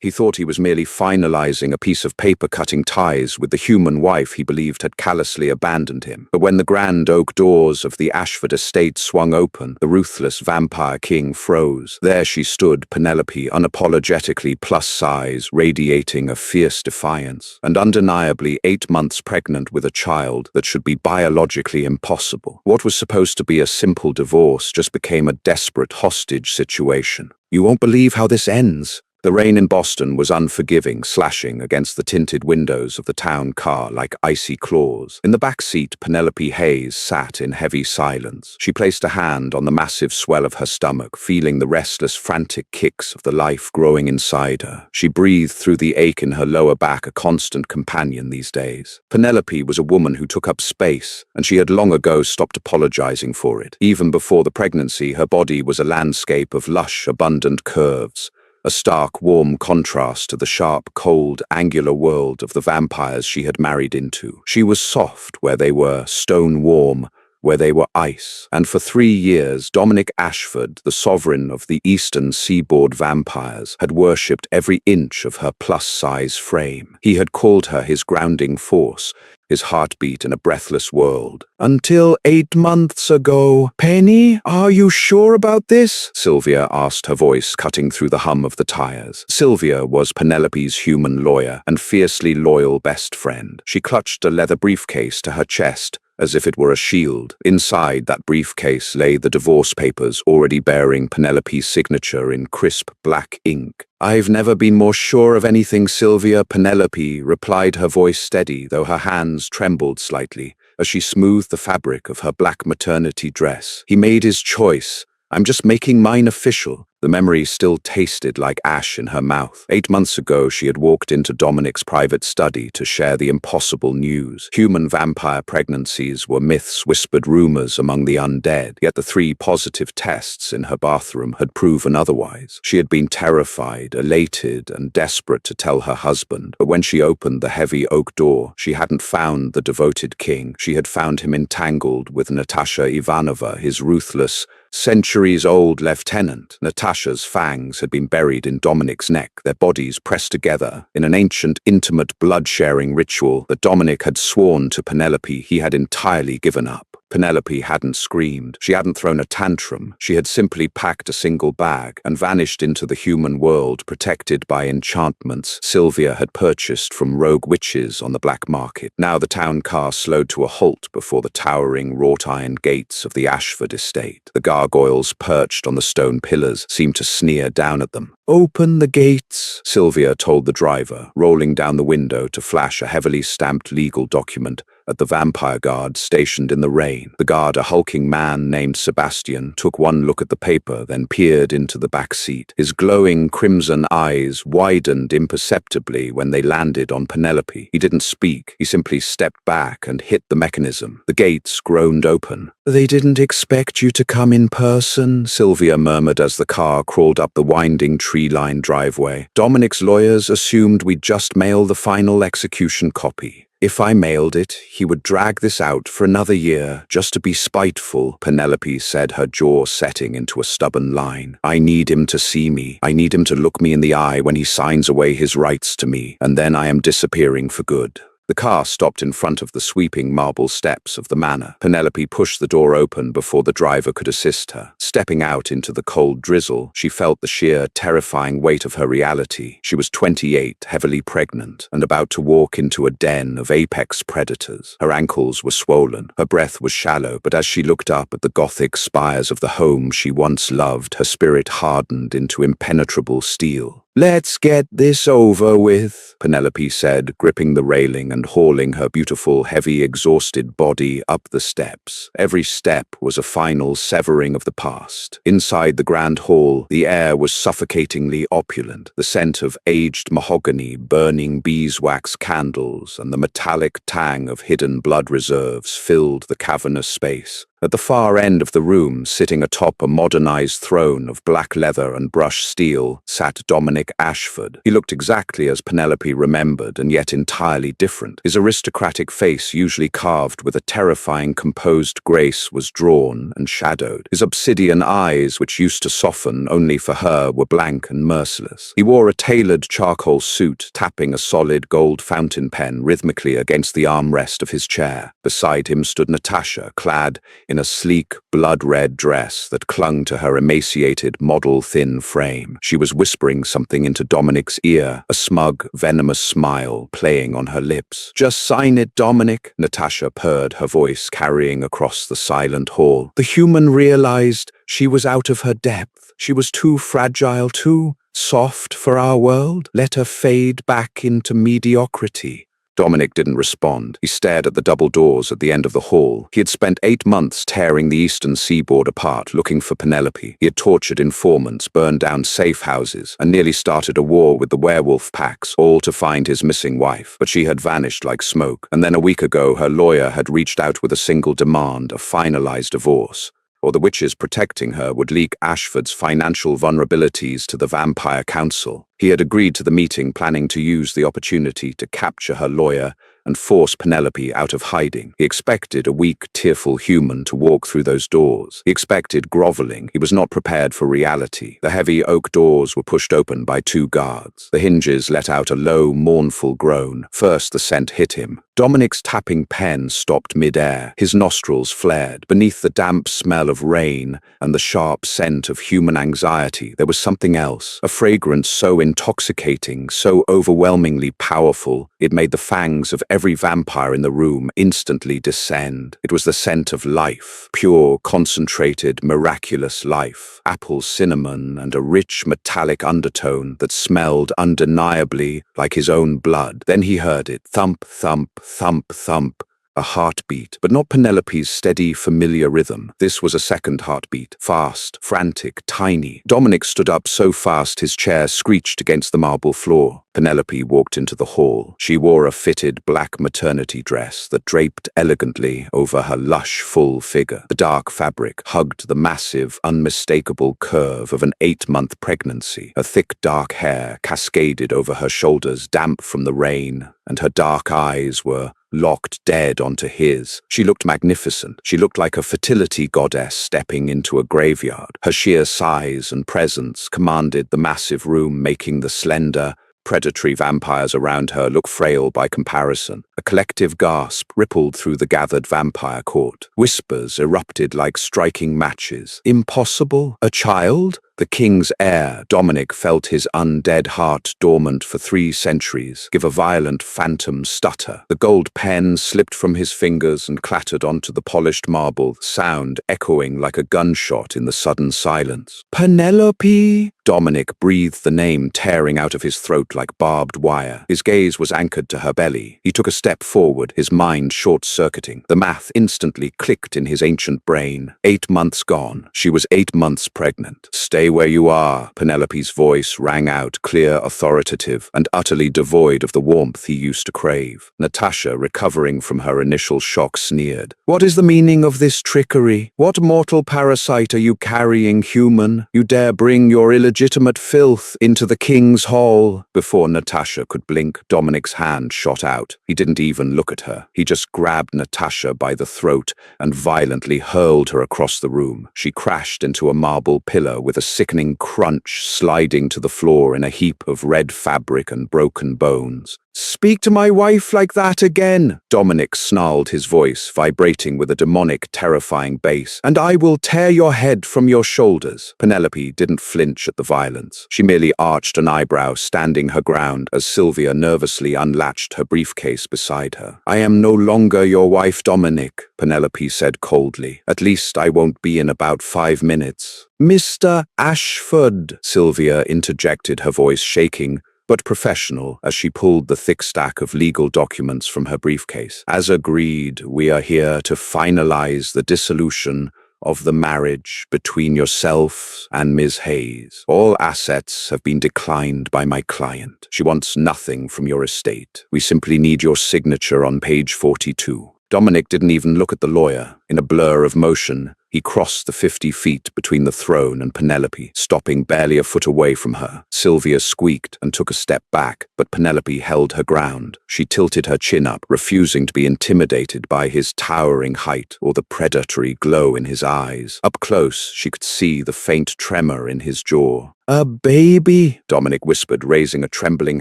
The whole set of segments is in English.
He thought he was merely finalizing a piece of paper cutting ties with the human wife he believed had callously abandoned him. But when the grand oak doors of the Ashford estate swung open, the ruthless vampire king froze. There she stood, Penelope, unapologetically plus size, radiating a fierce defiance, and undeniably 8 months pregnant with a child that should be biologically impossible. What was supposed to be a simple divorce just became a desperate hostage situation. "You won't believe how this ends." The rain in Boston was unforgiving, slashing against the tinted windows of the town car like icy claws. In the back seat, Penelope Hayes sat in heavy silence. She placed a hand on the massive swell of her stomach, feeling the restless, frantic kicks of the life growing inside her. She breathed through the ache in her lower back, a constant companion these days. Penelope was a woman who took up space, and she had long ago stopped apologizing for it. Even before the pregnancy, her body was a landscape of lush, abundant curves, a stark, warm contrast to the sharp, cold, angular world of the vampires she had married into. She was soft where they were, stone warm where they were ice. And for 3 years, Dominic Ashford, the sovereign of the eastern seaboard vampires, had worshipped every inch of her plus-size frame. He had called her his grounding force, his heartbeat in a breathless world. "Until 8 months ago. Penny, are you sure about this?" Sylvia asked, her voice cutting through the hum of the tires. Sylvia was Penelope's human lawyer and fiercely loyal best friend. She clutched a leather briefcase to her chest, as if it were a shield. Inside that briefcase lay the divorce papers, already bearing Penelope's signature in crisp black ink. "I've never been more sure of anything, Sylvia," Penelope replied, her voice steady, though her hands trembled slightly as she smoothed the fabric of her black maternity dress. "He made his choice. I'm just making mine official." The memory still tasted like ash in her mouth. 8 months ago, she had walked into Dominic's private study to share the impossible news. Human vampire pregnancies were myths, whispered rumors among the undead, yet the 3 positive tests in her bathroom had proven otherwise. She had been terrified, elated, and desperate to tell her husband, but when she opened the heavy oak door, she hadn't found the devoted king. She had found him entangled with Natasha Ivanova, his ruthless, centuries-old lieutenant. Natasha's fangs had been buried in Dominic's neck, their bodies pressed together in an ancient, intimate blood-sharing ritual that Dominic had sworn to Penelope he had entirely given up. Penelope hadn't screamed. She hadn't thrown a tantrum. She had simply packed a single bag and vanished into the human world, protected by enchantments Sylvia had purchased from rogue witches on the black market. Now the town car slowed to a halt before the towering wrought-iron gates of the Ashford estate. The gargoyles perched on the stone pillars seemed to sneer down at them. "Open the gates," Sylvia told the driver, rolling down the window to flash a heavily stamped legal document at the vampire guard stationed in the rain. The guard, a hulking man named Sebastian, took one look at the paper, then peered into the back seat. His glowing crimson eyes widened imperceptibly when they landed on Penelope. He didn't speak. He simply stepped back and hit the mechanism. The gates groaned open. "They didn't expect you to come in person," Sylvia murmured as the car crawled up the winding tree-lined driveway. "Dominic's lawyers assumed we'd just mail the final execution copy. If I mailed it, he would drag this out for another year, just to be spiteful," Penelope said, her jaw setting into a stubborn line. "I need him to see me. I need him to look me in the eye when he signs away his rights to me, and then I am disappearing for good." The car stopped in front of the sweeping marble steps of the manor. Penelope pushed the door open before the driver could assist her. Stepping out into the cold drizzle, she felt the sheer, terrifying weight of her reality. She was 28, heavily pregnant, and about to walk into a den of apex predators. Her ankles were swollen, her breath was shallow, but as she looked up at the Gothic spires of the home she once loved, her spirit hardened into impenetrable steel. "Let's get this over with," Penelope said, gripping the railing and hauling her beautiful, heavy, exhausted body up the steps. Every step was a final severing of the past. Inside the grand hall, the air was suffocatingly opulent. The scent of aged mahogany, burning beeswax candles, and the metallic tang of hidden blood reserves filled the cavernous space. At the far end of the room, sitting atop a modernized throne of black leather and brushed steel, sat Dominic Ashford. He looked exactly as Penelope remembered, and yet entirely different. His aristocratic face, usually carved with a terrifying composed grace, was drawn and shadowed. His obsidian eyes, which used to soften only for her, were blank and merciless. He wore a tailored charcoal suit, tapping a solid gold fountain pen rhythmically against the armrest of his chair. Beside him stood Natasha, clad in a sleek, blood-red dress that clung to her emaciated, model-thin frame. She was whispering something into Dominic's ear, a smug, venomous smile playing on her lips. "Just sign it, Dominic," Natasha purred, her voice carrying across the silent hall. The human realized she was out of her depth. She was too fragile, too soft for our world. Let her fade back into mediocrity. Dominic didn't respond. He stared at the double doors at the end of the hall. He had spent 8 months tearing the eastern seaboard apart, looking for Penelope. He had tortured informants, burned down safe houses, and nearly started a war with the werewolf packs, all to find his missing wife. But she had vanished like smoke. And then a week ago, her lawyer had reached out with a single demand: a finalized divorce. Or the witches protecting her would leak Ashford's financial vulnerabilities to the Vampire Council. He had agreed to the meeting, planning to use the opportunity to capture her lawyer and force Penelope out of hiding. He expected a weak, tearful human to walk through those doors. He expected groveling. He was not prepared for reality. The heavy oak doors were pushed open by 2 guards. The hinges let out a low, mournful groan. First, the scent hit him. Dominic's tapping pen stopped mid-air. His nostrils flared. Beneath the damp smell of rain and the sharp scent of human anxiety, there was something else. A fragrance so intoxicating, so overwhelmingly powerful, it made the fangs of every vampire in the room instantly descend. It was the scent of life. Pure, concentrated, miraculous life. Apple cinnamon and a rich metallic undertone that smelled undeniably like his own blood. Then he heard it. Thump, thump, thump, thump. A heartbeat, but not Penelope's steady, familiar rhythm. This was a second heartbeat, fast, frantic, tiny. Dominic stood up so fast his chair screeched against the marble floor. Penelope walked into the hall. She wore a fitted black maternity dress that draped elegantly over her lush, full figure. The dark fabric hugged the massive, unmistakable curve of an 8-month pregnancy. Her thick, dark hair cascaded over her shoulders, damp from the rain, and her dark eyes were locked dead onto his. She looked magnificent. She looked like a fertility goddess stepping into a graveyard. Her sheer size and presence commanded the massive room, making the slender, predatory vampires around her look frail by comparison. A collective gasp rippled through the gathered vampire court. Whispers erupted like striking matches. Impossible? A child? The king's heir. Dominic felt his undead heart, dormant for 3 centuries, give a violent phantom stutter. The gold pen slipped from his fingers and clattered onto the polished marble, sound echoing like a gunshot in the sudden silence. Penelope! Dominic breathed the name tearing out of his throat like barbed wire. His gaze was anchored to her belly. He took a step forward, his mind short-circuiting. The math instantly clicked in his ancient brain. 8 months gone. She was 8 months pregnant. Stay where you are. Penelope's voice rang out, clear, authoritative, and utterly devoid of the warmth he used to crave. Natasha, recovering from her initial shock, sneered. What is the meaning of this trickery? What mortal parasite are you carrying, human? You dare bring your illegitimate filth into the king's hall? Before Natasha could blink, Dominic's hand shot out. He didn't even look at her. He just grabbed Natasha by the throat and violently hurled her across the room. She crashed into a marble pillar with a sickening crunch, sliding to the floor in a heap of red fabric and broken bones. Speak to my wife like that again, Dominic snarled, his voice vibrating with a demonic, terrifying bass, and I will tear your head from your shoulders. Penelope didn't flinch at the violence. She merely arched an eyebrow, standing her ground as Sylvia nervously unlatched her briefcase beside her. I am no longer your wife, Dominic, Penelope said coldly. At least I won't be in about 5 minutes. Mr. Ashford, Sylvia interjected, her voice shaking, but professional, as she pulled the thick stack of legal documents from her briefcase. As agreed, we are here to finalize the dissolution of the marriage between yourself and Ms. Hayes. All assets have been declined by my client. She wants nothing from your estate. We simply need your signature on page 42. Dominic didn't even look at the lawyer. In a blur of motion, he crossed the 50 feet between the throne and Penelope, stopping barely a foot away from her. Sylvia squeaked and took a step back, but Penelope held her ground. She tilted her chin up, refusing to be intimidated by his towering height or the predatory glow in his eyes. Up close, she could see the faint tremor in his jaw. "A baby," Dominic whispered, raising a trembling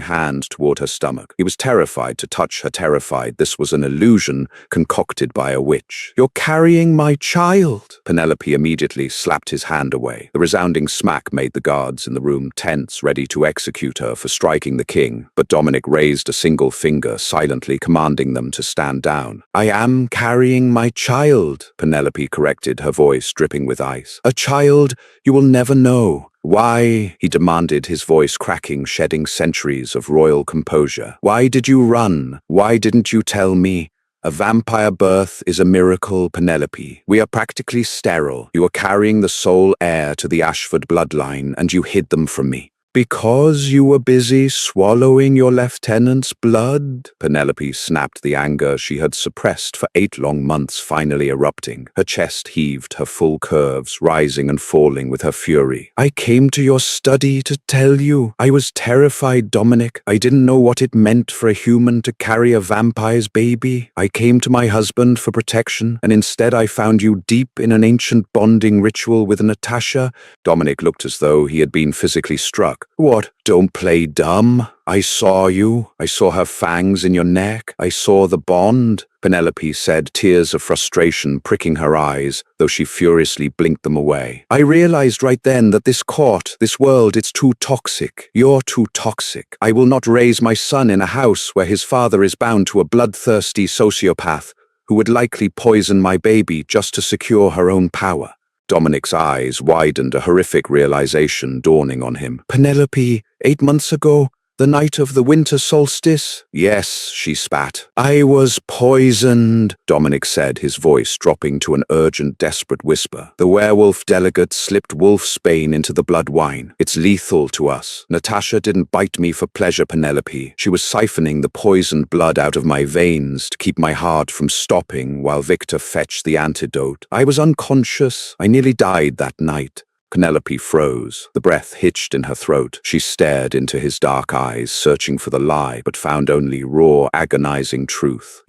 hand toward her stomach. He was terrified to touch her, terrified this was an illusion concocted by a witch. "You're carrying my child." Penelope immediately slapped his hand away. The resounding smack made the guards in the room tense, ready to execute her for striking the king, but Dominic raised a single finger, silently commanding them to stand down. "I am carrying my child," Penelope corrected, her voice dripping with ice. "A child you will never know." "Why?" he demanded, his voice cracking, shedding centuries of royal composure. "Why did you run? Why didn't you tell me? A vampire birth is a miracle, Penelope. We are practically sterile. You are carrying the sole heir to the Ashford bloodline, and you hid them from me. Because you were busy swallowing your lieutenant's blood?" Penelope snapped, the anger she had suppressed for 8 long months finally erupting. Her chest heaved, her full curves rising and falling with her fury. "I came to your study to tell you. I was terrified, Dominic. I didn't know what it meant for a human to carry a vampire's baby. I came to my husband for protection, and instead I found you deep in an ancient bonding ritual with Natasha." Dominic looked as though he had been physically struck. "What? Don't play dumb. I saw you. I saw her fangs in your neck. I saw the bond," Penelope said, tears of frustration pricking her eyes, though she furiously blinked them away. "I realized right then that this court, this world, it's too toxic. You're too toxic. I will not raise my son in a house where his father is bound to a bloodthirsty sociopath who would likely poison my baby just to secure her own power." Dominic's eyes widened, a horrific realization dawning on him. "Penelope, 8 months ago, the night of the winter solstice?" "Yes," she spat. "I was poisoned," Dominic said, his voice dropping to an urgent, desperate whisper. "The werewolf delegate slipped wolfsbane into the blood wine. It's lethal to us. Natasha didn't bite me for pleasure, Penelope. She was siphoning the poisoned blood out of my veins to keep my heart from stopping while Victor fetched the antidote. I was unconscious. I nearly died that night." Penelope froze. The breath hitched in her throat. She stared into his dark eyes, searching for the lie, but found only raw, agonizing truth.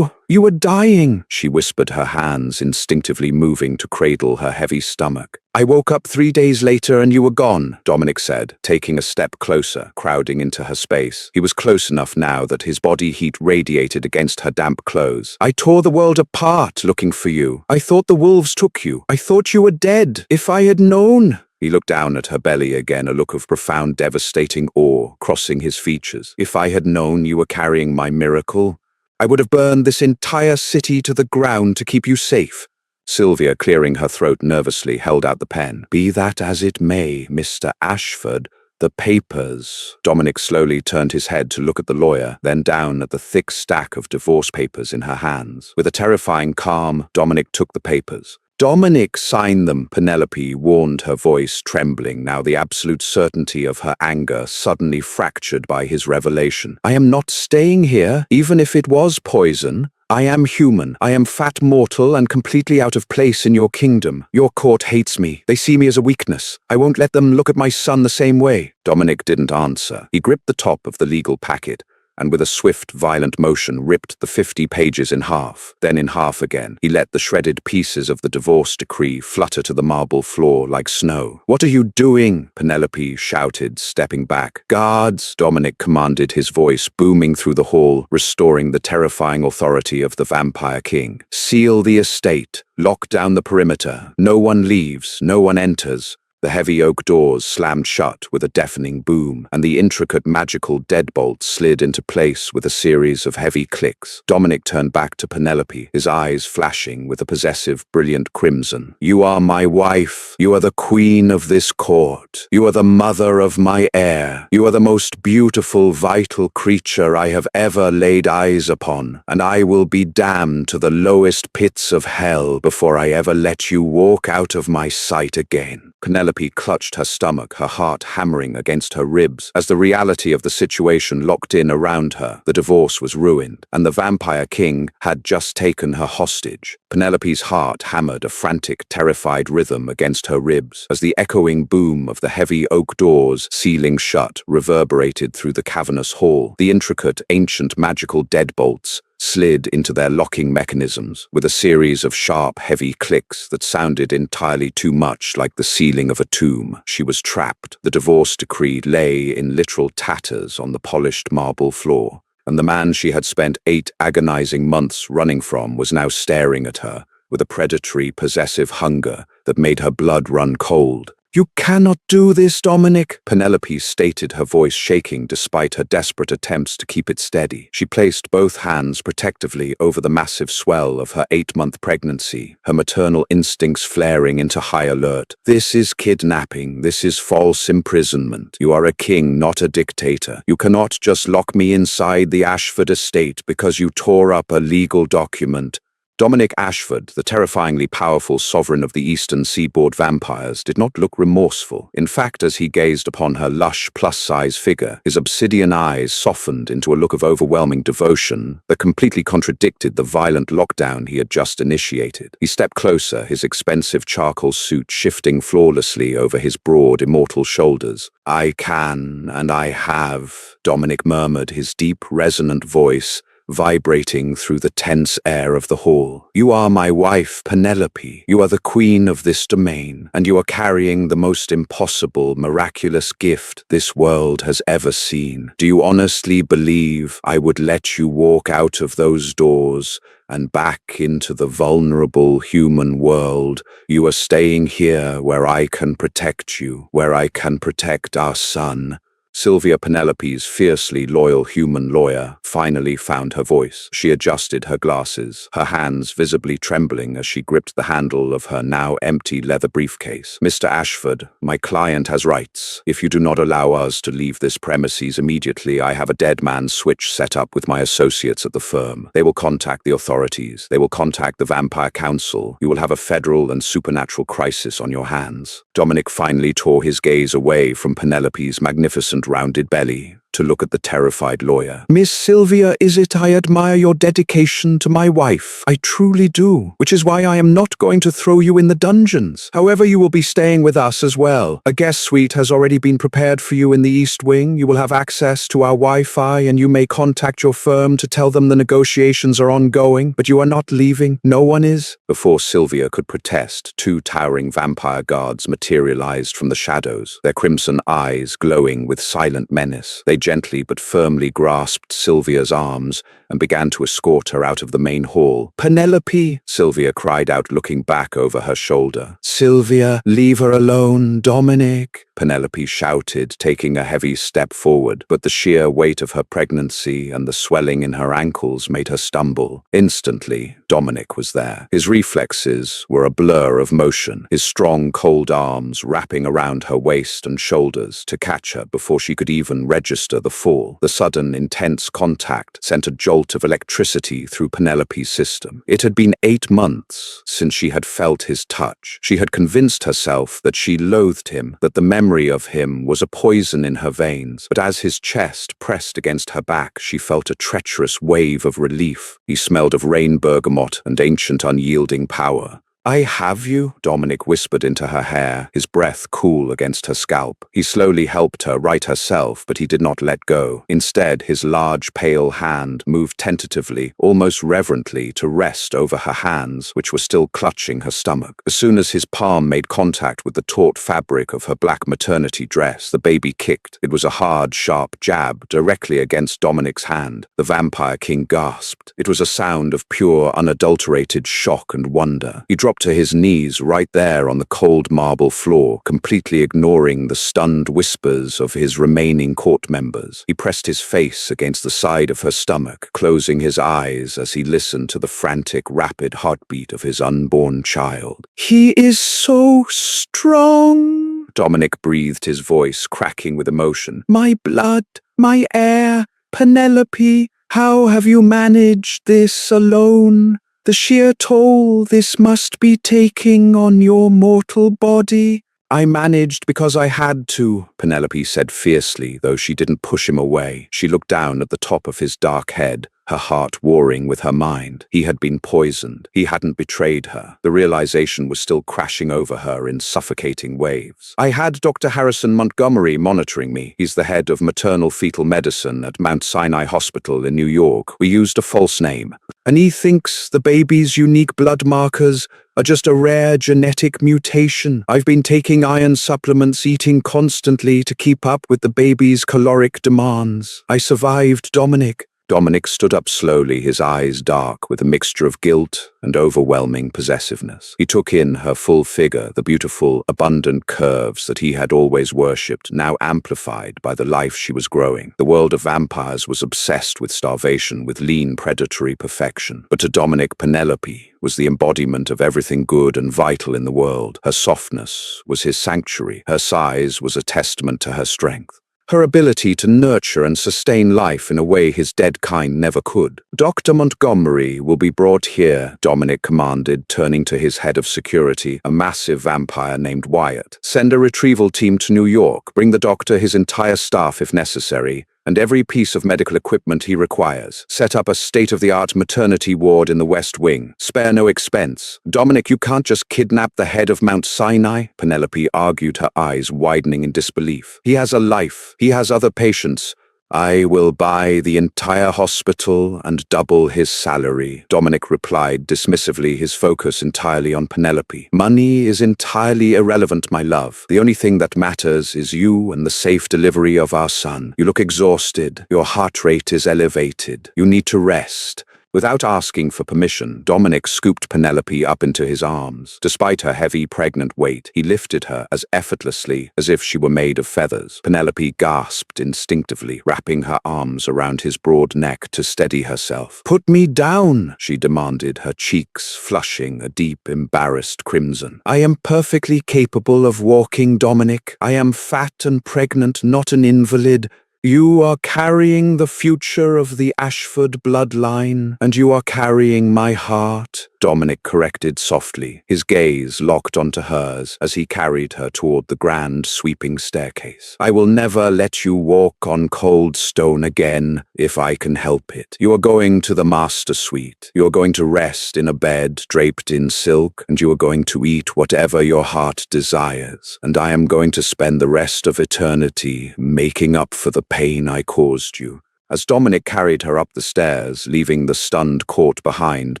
You were dying," she whispered, her hands instinctively moving to cradle her heavy stomach. "I woke up 3 days later and you were gone," Dominic said, taking a step closer, crowding into her space. He was close enough now that his body heat radiated against her damp clothes. "I tore the world apart looking for you. I thought the wolves took you. I thought you were dead. If I had known." He looked down at her belly again, a look of profound, devastating awe crossing his features. "If I had known you were carrying my miracle, I would have burned this entire city to the ground to keep you safe." Sylvia, clearing her throat nervously, held out the pen. "Be that as it may, Mr. Ashford, the papers." Dominic slowly turned his head to look at the lawyer, then down at the thick stack of divorce papers in her hands. With a terrifying calm, Dominic took the papers. "Dominic, sign them," Penelope warned, her voice trembling, now the absolute certainty of her anger suddenly fractured by his revelation. "I am not staying here, even if it was poison. I am human. I am fat mortal and completely out of place in your kingdom. Your court hates me. They see me as a weakness. I won't let them look at my son the same way." Dominic didn't answer. He gripped the top of the legal packet, and with a swift, violent motion ripped the 50 pages in half, then in half again. He let the shredded pieces of the divorce decree flutter to the marble floor like snow. "What are you doing?" Penelope shouted, stepping back. "Guards!" Dominic commanded, his voice booming through the hall, restoring the terrifying authority of the vampire king. "Seal the estate. Lock down the perimeter. No one leaves. No one enters." The heavy oak doors slammed shut with a deafening boom, and the intricate magical deadbolt slid into place with a series of heavy clicks. Dominic turned back to Penelope, his eyes flashing with a possessive, brilliant crimson. "You are my wife. You are the queen of this court. You are the mother of my heir. You are the most beautiful, vital creature I have ever laid eyes upon, and I will be damned to the lowest pits of hell before I ever let you walk out of my sight again." Penelope clutched her stomach, her heart hammering against her ribs. As the reality of the situation locked in around her, the divorce was ruined, and the vampire king had just taken her hostage. Penelope's heart hammered a frantic, terrified rhythm against her ribs as the echoing boom of the heavy oak doors, sealing shut, reverberated through the cavernous hall. The intricate, ancient, magical deadbolts slid into their locking mechanisms with a series of sharp, heavy clicks that sounded entirely too much like the ceiling of a tomb. She was trapped. The divorce decree lay in literal tatters on the polished marble floor, and the man she had spent 8 agonizing months running from was now staring at her with a predatory, possessive hunger that made her blood run cold. "You cannot do this, Dominic," Penelope stated, her voice shaking despite her desperate attempts to keep it steady. She placed both hands protectively over the massive swell of her 8-month pregnancy, her maternal instincts flaring into high alert. "This is kidnapping. This is false imprisonment. You are a king, not a dictator. You cannot just lock me inside the Ashford estate because you tore up a legal document." Dominic Ashford, the terrifyingly powerful sovereign of the eastern seaboard vampires, did not look remorseful. In fact, as he gazed upon her lush, plus-size figure, his obsidian eyes softened into a look of overwhelming devotion that completely contradicted the violent lockdown he had just initiated. He stepped closer, his expensive charcoal suit shifting flawlessly over his broad, immortal shoulders. "I can, and I have," Dominic murmured, his deep, resonant voice vibrating through the tense air of the hall. "You are my wife, Penelope. You are the queen of this domain, and you are carrying the most impossible, miraculous gift this world has ever seen. Do you honestly believe I would let you walk out of those doors and back into the vulnerable human world? You are staying here where I can protect you, where I can protect our son." Sylvia, Penelope's fiercely loyal human lawyer, finally found her voice. She adjusted her glasses, her hands visibly trembling as she gripped the handle of her now empty leather briefcase. "Mr. Ashford, my client has rights. If you do not allow us to leave this premises immediately, I have a dead man's switch set up with my associates at the firm. They will contact the authorities. They will contact the Vampire Council. You will have a federal and supernatural crisis on your hands." Dominic finally tore his gaze away from Penelope's magnificent rounded belly to look at the terrified lawyer. "Miss Sylvia, is it? I admire your dedication to my wife. I truly do. Which is why I am not going to throw you in the dungeons. However, you will be staying with us as well. A guest suite has already been prepared for you in the East Wing. You will have access to our Wi-Fi, and you may contact your firm to tell them the negotiations are ongoing, but you are not leaving. No one is." Before Sylvia could protest, 2 towering vampire guards materialized from the shadows, their crimson eyes glowing with silent menace. They gently but firmly grasped Sylvia's arms and began to escort her out of the main hall. "Penelope!" Sylvia cried out, looking back over her shoulder. "Sylvia, leave her alone, Dominic!" Penelope shouted, taking a heavy step forward, but the sheer weight of her pregnancy and the swelling in her ankles made her stumble. Instantly, Dominic was there. His reflexes were a blur of motion, his strong, cold arms wrapping around her waist and shoulders to catch her before she could even register the fall. The sudden, intense contact sent a jolt of electricity through Penelope's system. It had been 8 months since she had felt his touch. She had convinced herself that she loathed him, that the memory of him was a poison in her veins. But as his chest pressed against her back, she felt a treacherous wave of relief. He smelled of rain bergamot and ancient unyielding power. "I have you," Dominic whispered into her hair, his breath cool against her scalp. He slowly helped her right herself, but he did not let go. Instead, his large, pale hand moved tentatively, almost reverently, to rest over her hands, which were still clutching her stomach. As soon as his palm made contact with the taut fabric of her black maternity dress, the baby kicked. It was a hard, sharp jab directly against Dominic's hand. The Vampire King gasped. It was a sound of pure, unadulterated shock and wonder. He dropped to his knees right there on the cold marble floor, completely ignoring the stunned whispers of his remaining court members. He pressed his face against the side of her stomach, closing his eyes as he listened to the frantic, rapid heartbeat of his unborn child. "He is so strong," Dominic breathed, his voice cracking with emotion. "My blood, my air, Penelope, how have you managed this alone? The sheer toll this must be taking on your mortal body." I managed because I had to, Penelope said fiercely, though she didn't push him away. She looked down at the top of his dark head, her heart warring with her mind. He had been poisoned. He hadn't betrayed her. The realization was still crashing over her in suffocating waves. I had Dr. Harrison Montgomery monitoring me. He's the head of maternal fetal medicine at Mount Sinai Hospital in New York. We used a false name. And he thinks the baby's unique blood markers are just a rare genetic mutation. I've been taking iron supplements, eating constantly to keep up with the baby's caloric demands. I survived, Dominic. Dominic stood up slowly, his eyes dark with a mixture of guilt and overwhelming possessiveness. He took in her full figure, the beautiful, abundant curves that he had always worshipped, now amplified by the life she was growing. The world of vampires was obsessed with starvation, with lean, predatory perfection. But to Dominic, Penelope was the embodiment of everything good and vital in the world. Her softness was his sanctuary. Her size was a testament to her strength. Her ability to nurture and sustain life in a way his dead kind never could. Dr. Montgomery will be brought here, Dominic commanded, turning to his head of security, a massive vampire named Wyatt. Send a retrieval team to New York. Bring the doctor, his entire staff if necessary, and every piece of medical equipment he requires. Set up a state-of-the-art maternity ward in the West Wing. Spare no expense. Dominic, you can't just kidnap the head of Mount Sinai, Penelope argued, her eyes widening in disbelief. He has a life. He has other patients. I will buy the entire hospital and double his salary, Dominic replied dismissively, his focus entirely on Penelope. Money is entirely irrelevant, my love. The only thing that matters is you and the safe delivery of our son. You look exhausted. Your heart rate is elevated. You need to rest. Without asking for permission, Dominic scooped Penelope up into his arms. Despite her heavy, pregnant weight, he lifted her as effortlessly as if she were made of feathers. Penelope gasped instinctively, wrapping her arms around his broad neck to steady herself. "Put me down," she demanded, her cheeks flushing a deep, embarrassed crimson. "I am perfectly capable of walking, Dominic. I am fat and pregnant, not an invalid. You are carrying the future of the Ashford bloodline, and you are carrying my heart," Dominic corrected softly, his gaze locked onto hers as he carried her toward the grand, sweeping staircase. "I will never let you walk on cold stone again, if I can help it. You are going to the master suite. You are going to rest in a bed draped in silk, and you are going to eat whatever your heart desires. And I am going to spend the rest of eternity making up for the pain I caused you." As Dominic carried her up the stairs, leaving the stunned court behind,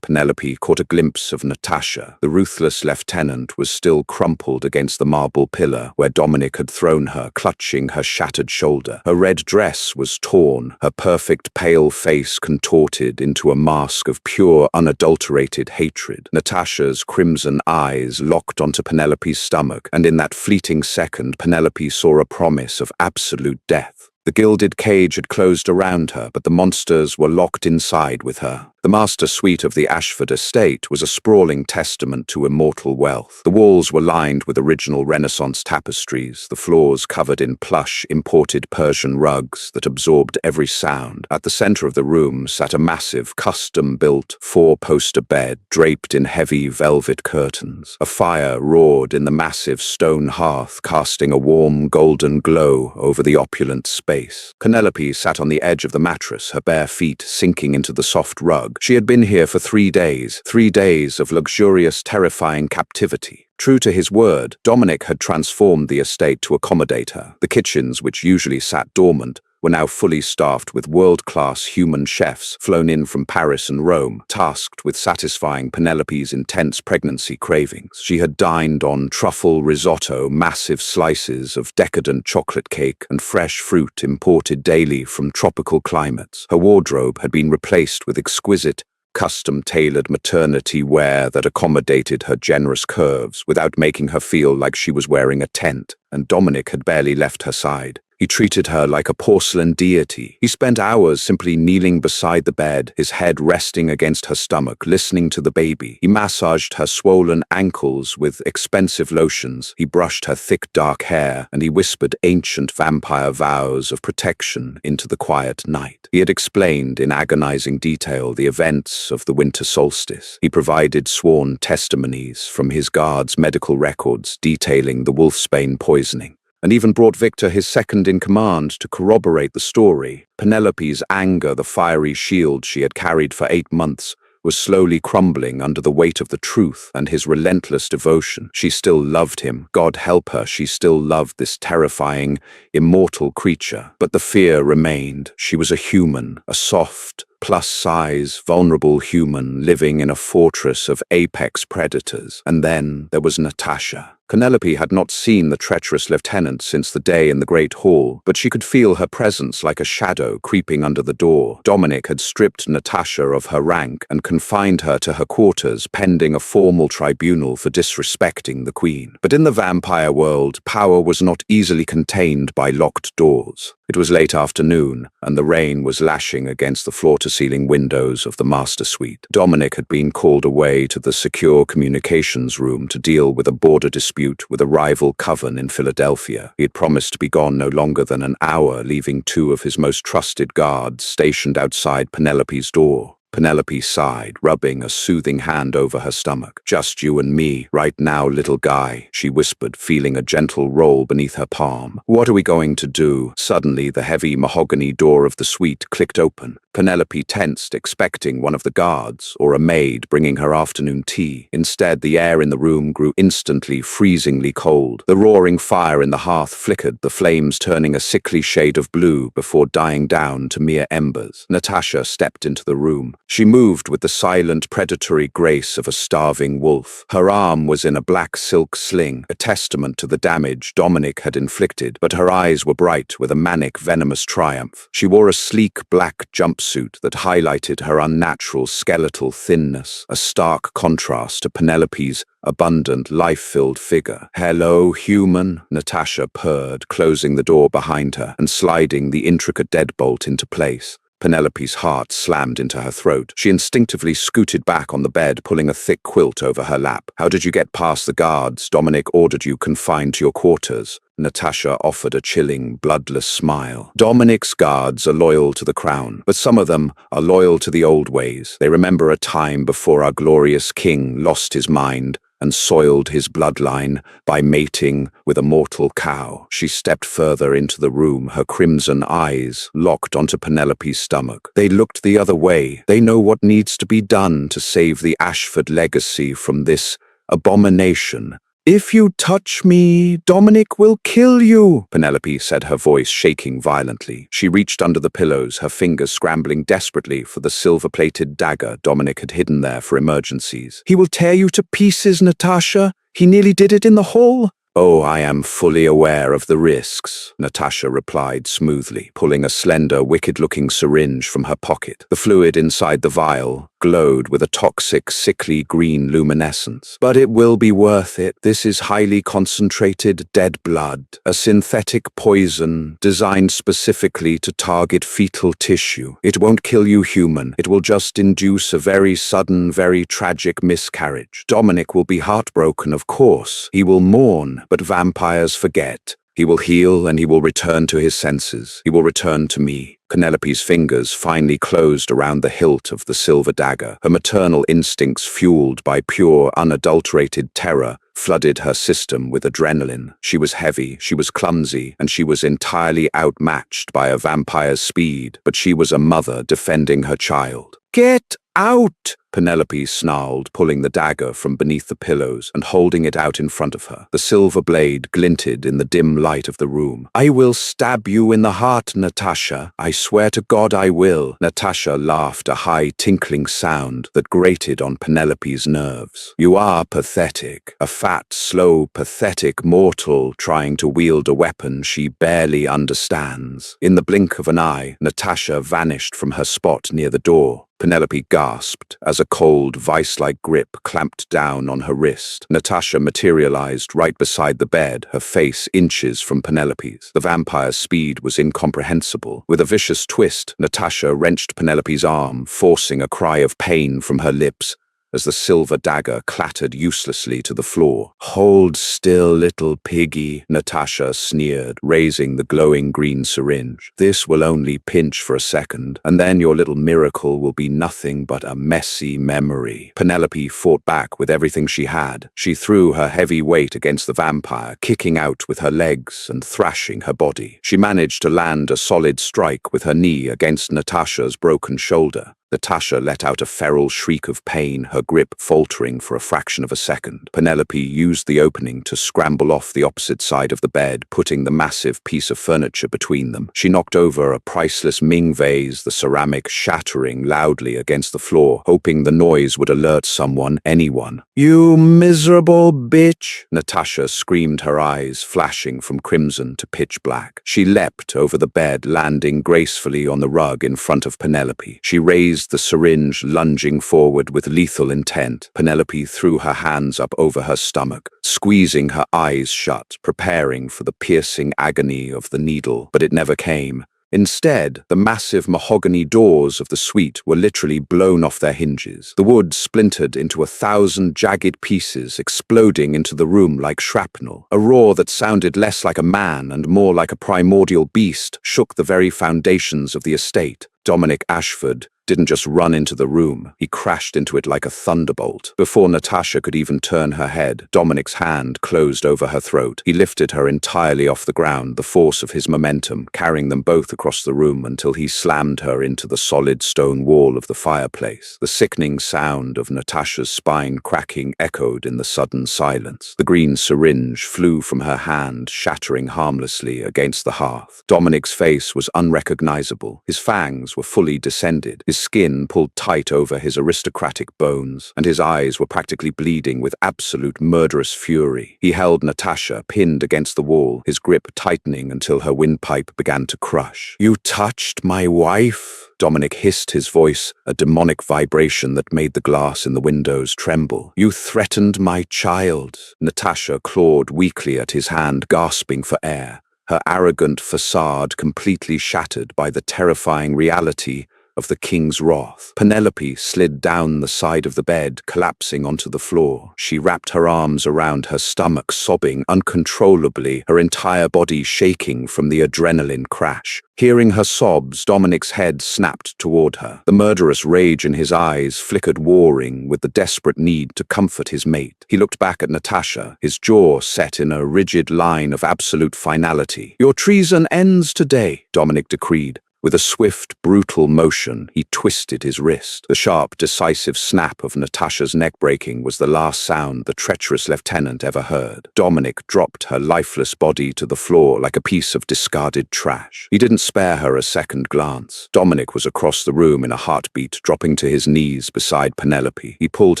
Penelope caught a glimpse of Natasha. The ruthless lieutenant was still crumpled against the marble pillar where Dominic had thrown her, clutching her shattered shoulder. Her red dress was torn, her perfect pale face contorted into a mask of pure, unadulterated hatred. Natasha's crimson eyes locked onto Penelope's stomach, and in that fleeting second, Penelope saw a promise of absolute death. The gilded cage had closed around her, but the monsters were locked inside with her. The master suite of the Ashford estate was a sprawling testament to immortal wealth. The walls were lined with original Renaissance tapestries, the floors covered in plush, imported Persian rugs that absorbed every sound. At the center of the room sat a massive, custom-built, four-poster bed draped in heavy velvet curtains. A fire roared in the massive stone hearth, casting a warm, golden glow over the opulent space. Penelope sat on the edge of the mattress, her bare feet sinking into the soft rug. She had been here for 3 days of luxurious, terrifying captivity. True to his word, Dominic had transformed the estate to accommodate her. The kitchens, which usually sat dormant, were now fully staffed with world-class human chefs flown in from Paris and Rome, tasked with satisfying Penelope's intense pregnancy cravings. She had dined on truffle risotto, massive slices of decadent chocolate cake, and fresh fruit imported daily from tropical climates. Her wardrobe had been replaced with exquisite, custom-tailored maternity wear that accommodated her generous curves without making her feel like she was wearing a tent, and Dominic had barely left her side. He treated her like a porcelain deity. He spent hours simply kneeling beside the bed, his head resting against her stomach, listening to the baby. He massaged her swollen ankles with expensive lotions. He brushed her thick dark hair, and he whispered ancient vampire vows of protection into the quiet night. He had explained in agonizing detail the events of the winter solstice. He provided sworn testimonies from his guards' medical records detailing the wolfsbane poisoning, and even brought Victor, his second-in-command, to corroborate the story. Penelope's anger, the fiery shield she had carried for 8 months, was slowly crumbling under the weight of the truth and his relentless devotion. She still loved him. God help her, she still loved this terrifying, immortal creature. But the fear remained. She was a human, a soft, plus-size, vulnerable human living in a fortress of apex predators. And then there was Natasha. Penelope had not seen the treacherous lieutenant since the day in the great hall, but she could feel her presence like a shadow creeping under the door. Dominic had stripped Natasha of her rank and confined her to her quarters, pending a formal tribunal for disrespecting the queen. But in the vampire world, power was not easily contained by locked doors. It was late afternoon, and the rain was lashing against the floor-to-ceiling windows of the master suite. Dominic had been called away to the secure communications room to deal with a border dispute with a rival coven in Philadelphia. He had promised to be gone no longer than an hour, leaving 2 of his most trusted guards stationed outside Penelope's door. Penelope sighed, rubbing a soothing hand over her stomach. "Just you and me, right now, little guy," she whispered, feeling a gentle roll beneath her palm. "What are we going to do?" Suddenly, the heavy mahogany door of the suite clicked open. Penelope tensed, expecting one of the guards or a maid bringing her afternoon tea. Instead, the air in the room grew instantly freezingly cold. The roaring fire in the hearth flickered, the flames turning a sickly shade of blue before dying down to mere embers. Natasha stepped into the room. She moved with the silent, predatory grace of a starving wolf. Her arm was in a black silk sling, a testament to the damage Dominic had inflicted, but her eyes were bright with a manic, venomous triumph. She wore a sleek black jumpsuit that highlighted her unnatural skeletal thinness, a stark contrast to Penelope's abundant, life-filled figure. "Hello, human," Natasha purred, closing the door behind her and sliding the intricate deadbolt into place. Penelope's heart slammed into her throat. She instinctively scooted back on the bed, pulling a thick quilt over her lap. "How did you get past the guards? Dominic ordered you confined to your quarters." Natasha offered a chilling, bloodless smile. "Dominic's guards are loyal to the crown, but some of them are loyal to the old ways. They remember a time before our glorious king lost his mind and soiled his bloodline by mating with a mortal cow." She stepped further into the room, her crimson eyes locked onto Penelope's stomach. "They looked the other way. They know what needs to be done to save the Ashford legacy from this abomination. "If you touch me, Dominic will kill you," Penelope said, her voice shaking violently. She reached under the pillows, her fingers scrambling desperately for the silver-plated dagger Dominic had hidden there for emergencies. "He will tear you to pieces, Natasha. He nearly did it in the hall." "Oh, I am fully aware of the risks," Natasha replied smoothly, pulling a slender, wicked-looking syringe from her pocket. The fluid inside the vial glowed with a toxic, sickly green luminescence. "But it will be worth it. This is highly concentrated dead blood, a synthetic poison designed specifically to target fetal tissue. It won't kill you, human. It will just induce a very sudden, very tragic miscarriage. Dominic will be heartbroken, of course. He will mourn, but vampires forget. He will heal and he will return to his senses. He will return to me." Penelope's fingers finally closed around the hilt of the silver dagger. Her maternal instincts, fueled by pure, unadulterated terror, flooded her system with adrenaline. She was heavy, she was clumsy, and she was entirely outmatched by a vampire's speed, but she was a mother defending her child. "Get out!" Penelope snarled, pulling the dagger from beneath the pillows and holding it out in front of her. The silver blade glinted in the dim light of the room. "I will stab you in the heart, Natasha. I swear to God I will." Natasha laughed, a high, tinkling sound that grated on Penelope's nerves. "You are pathetic. A fat, slow, pathetic mortal trying to wield a weapon she barely understands." In the blink of an eye, Natasha vanished from her spot near the door. Penelope gasped as a cold, vice-like grip clamped down on her wrist. Natasha materialized right beside the bed, her face inches from Penelope's. The vampire's speed was incomprehensible. With a vicious twist, Natasha wrenched Penelope's arm, forcing a cry of pain from her lips as the silver dagger clattered uselessly to the floor. "Hold still, little piggy," Natasha sneered, raising the glowing green syringe. "This will only pinch for a second, and then your little miracle will be nothing but a messy memory." Penelope fought back with everything she had. She threw her heavy weight against the vampire, kicking out with her legs and thrashing her body. She managed to land a solid strike with her knee against Natasha's broken shoulder. Natasha let out a feral shriek of pain, her grip faltering for a fraction of a second. Penelope used the opening to scramble off the opposite side of the bed, putting the massive piece of furniture between them. She knocked over a priceless Ming vase, the ceramic shattering loudly against the floor, hoping the noise would alert someone, anyone. "You miserable bitch!" Natasha screamed, her eyes flashing from crimson to pitch black. She leapt over the bed, landing gracefully on the rug in front of Penelope. She raised the syringe, lunging forward with lethal intent. Penelope threw her hands up over her stomach, squeezing her eyes shut, preparing for the piercing agony of the needle, but it never came. Instead, the massive mahogany doors of the suite were literally blown off their hinges. The wood splintered into 1,000 jagged pieces, exploding into the room like shrapnel. A roar that sounded less like a man and more like a primordial beast shook the very foundations of the estate. Dominic Ashford didn't just run into the room, he crashed into it like a thunderbolt. Before Natasha could even turn her head, Dominic's hand closed over her throat. He lifted her entirely off the ground, the force of his momentum, carrying them both across the room until he slammed her into the solid stone wall of the fireplace. The sickening sound of Natasha's spine cracking echoed in the sudden silence. The green syringe flew from her hand, shattering harmlessly against the hearth. Dominic's face was unrecognizable. His fangs were fully descended. His skin pulled tight over his aristocratic bones, and his eyes were practically bleeding with absolute murderous fury. He held Natasha pinned against the wall, his grip tightening until her windpipe began to crush. "You touched my wife?" Dominic hissed, his voice a demonic vibration that made the glass in the windows tremble. "You threatened my child." Natasha clawed weakly at his hand, gasping for air, her arrogant facade completely shattered by the terrifying reality of the king's wrath. Penelope slid down the side of the bed, collapsing onto the floor. She wrapped her arms around her stomach, sobbing uncontrollably, her entire body shaking from the adrenaline crash. Hearing her sobs, Dominic's head snapped toward her. The murderous rage in his eyes flickered, warring with the desperate need to comfort his mate. He looked back at Natasha, his jaw set in a rigid line of absolute finality. "Your treason ends today," Dominic decreed. With a swift, brutal motion, he twisted his wrist. The sharp, decisive snap of Natasha's neck breaking was the last sound the treacherous lieutenant ever heard. Dominic dropped her lifeless body to the floor like a piece of discarded trash. He didn't spare her a second glance. Dominic was across the room in a heartbeat, dropping to his knees beside Penelope. He pulled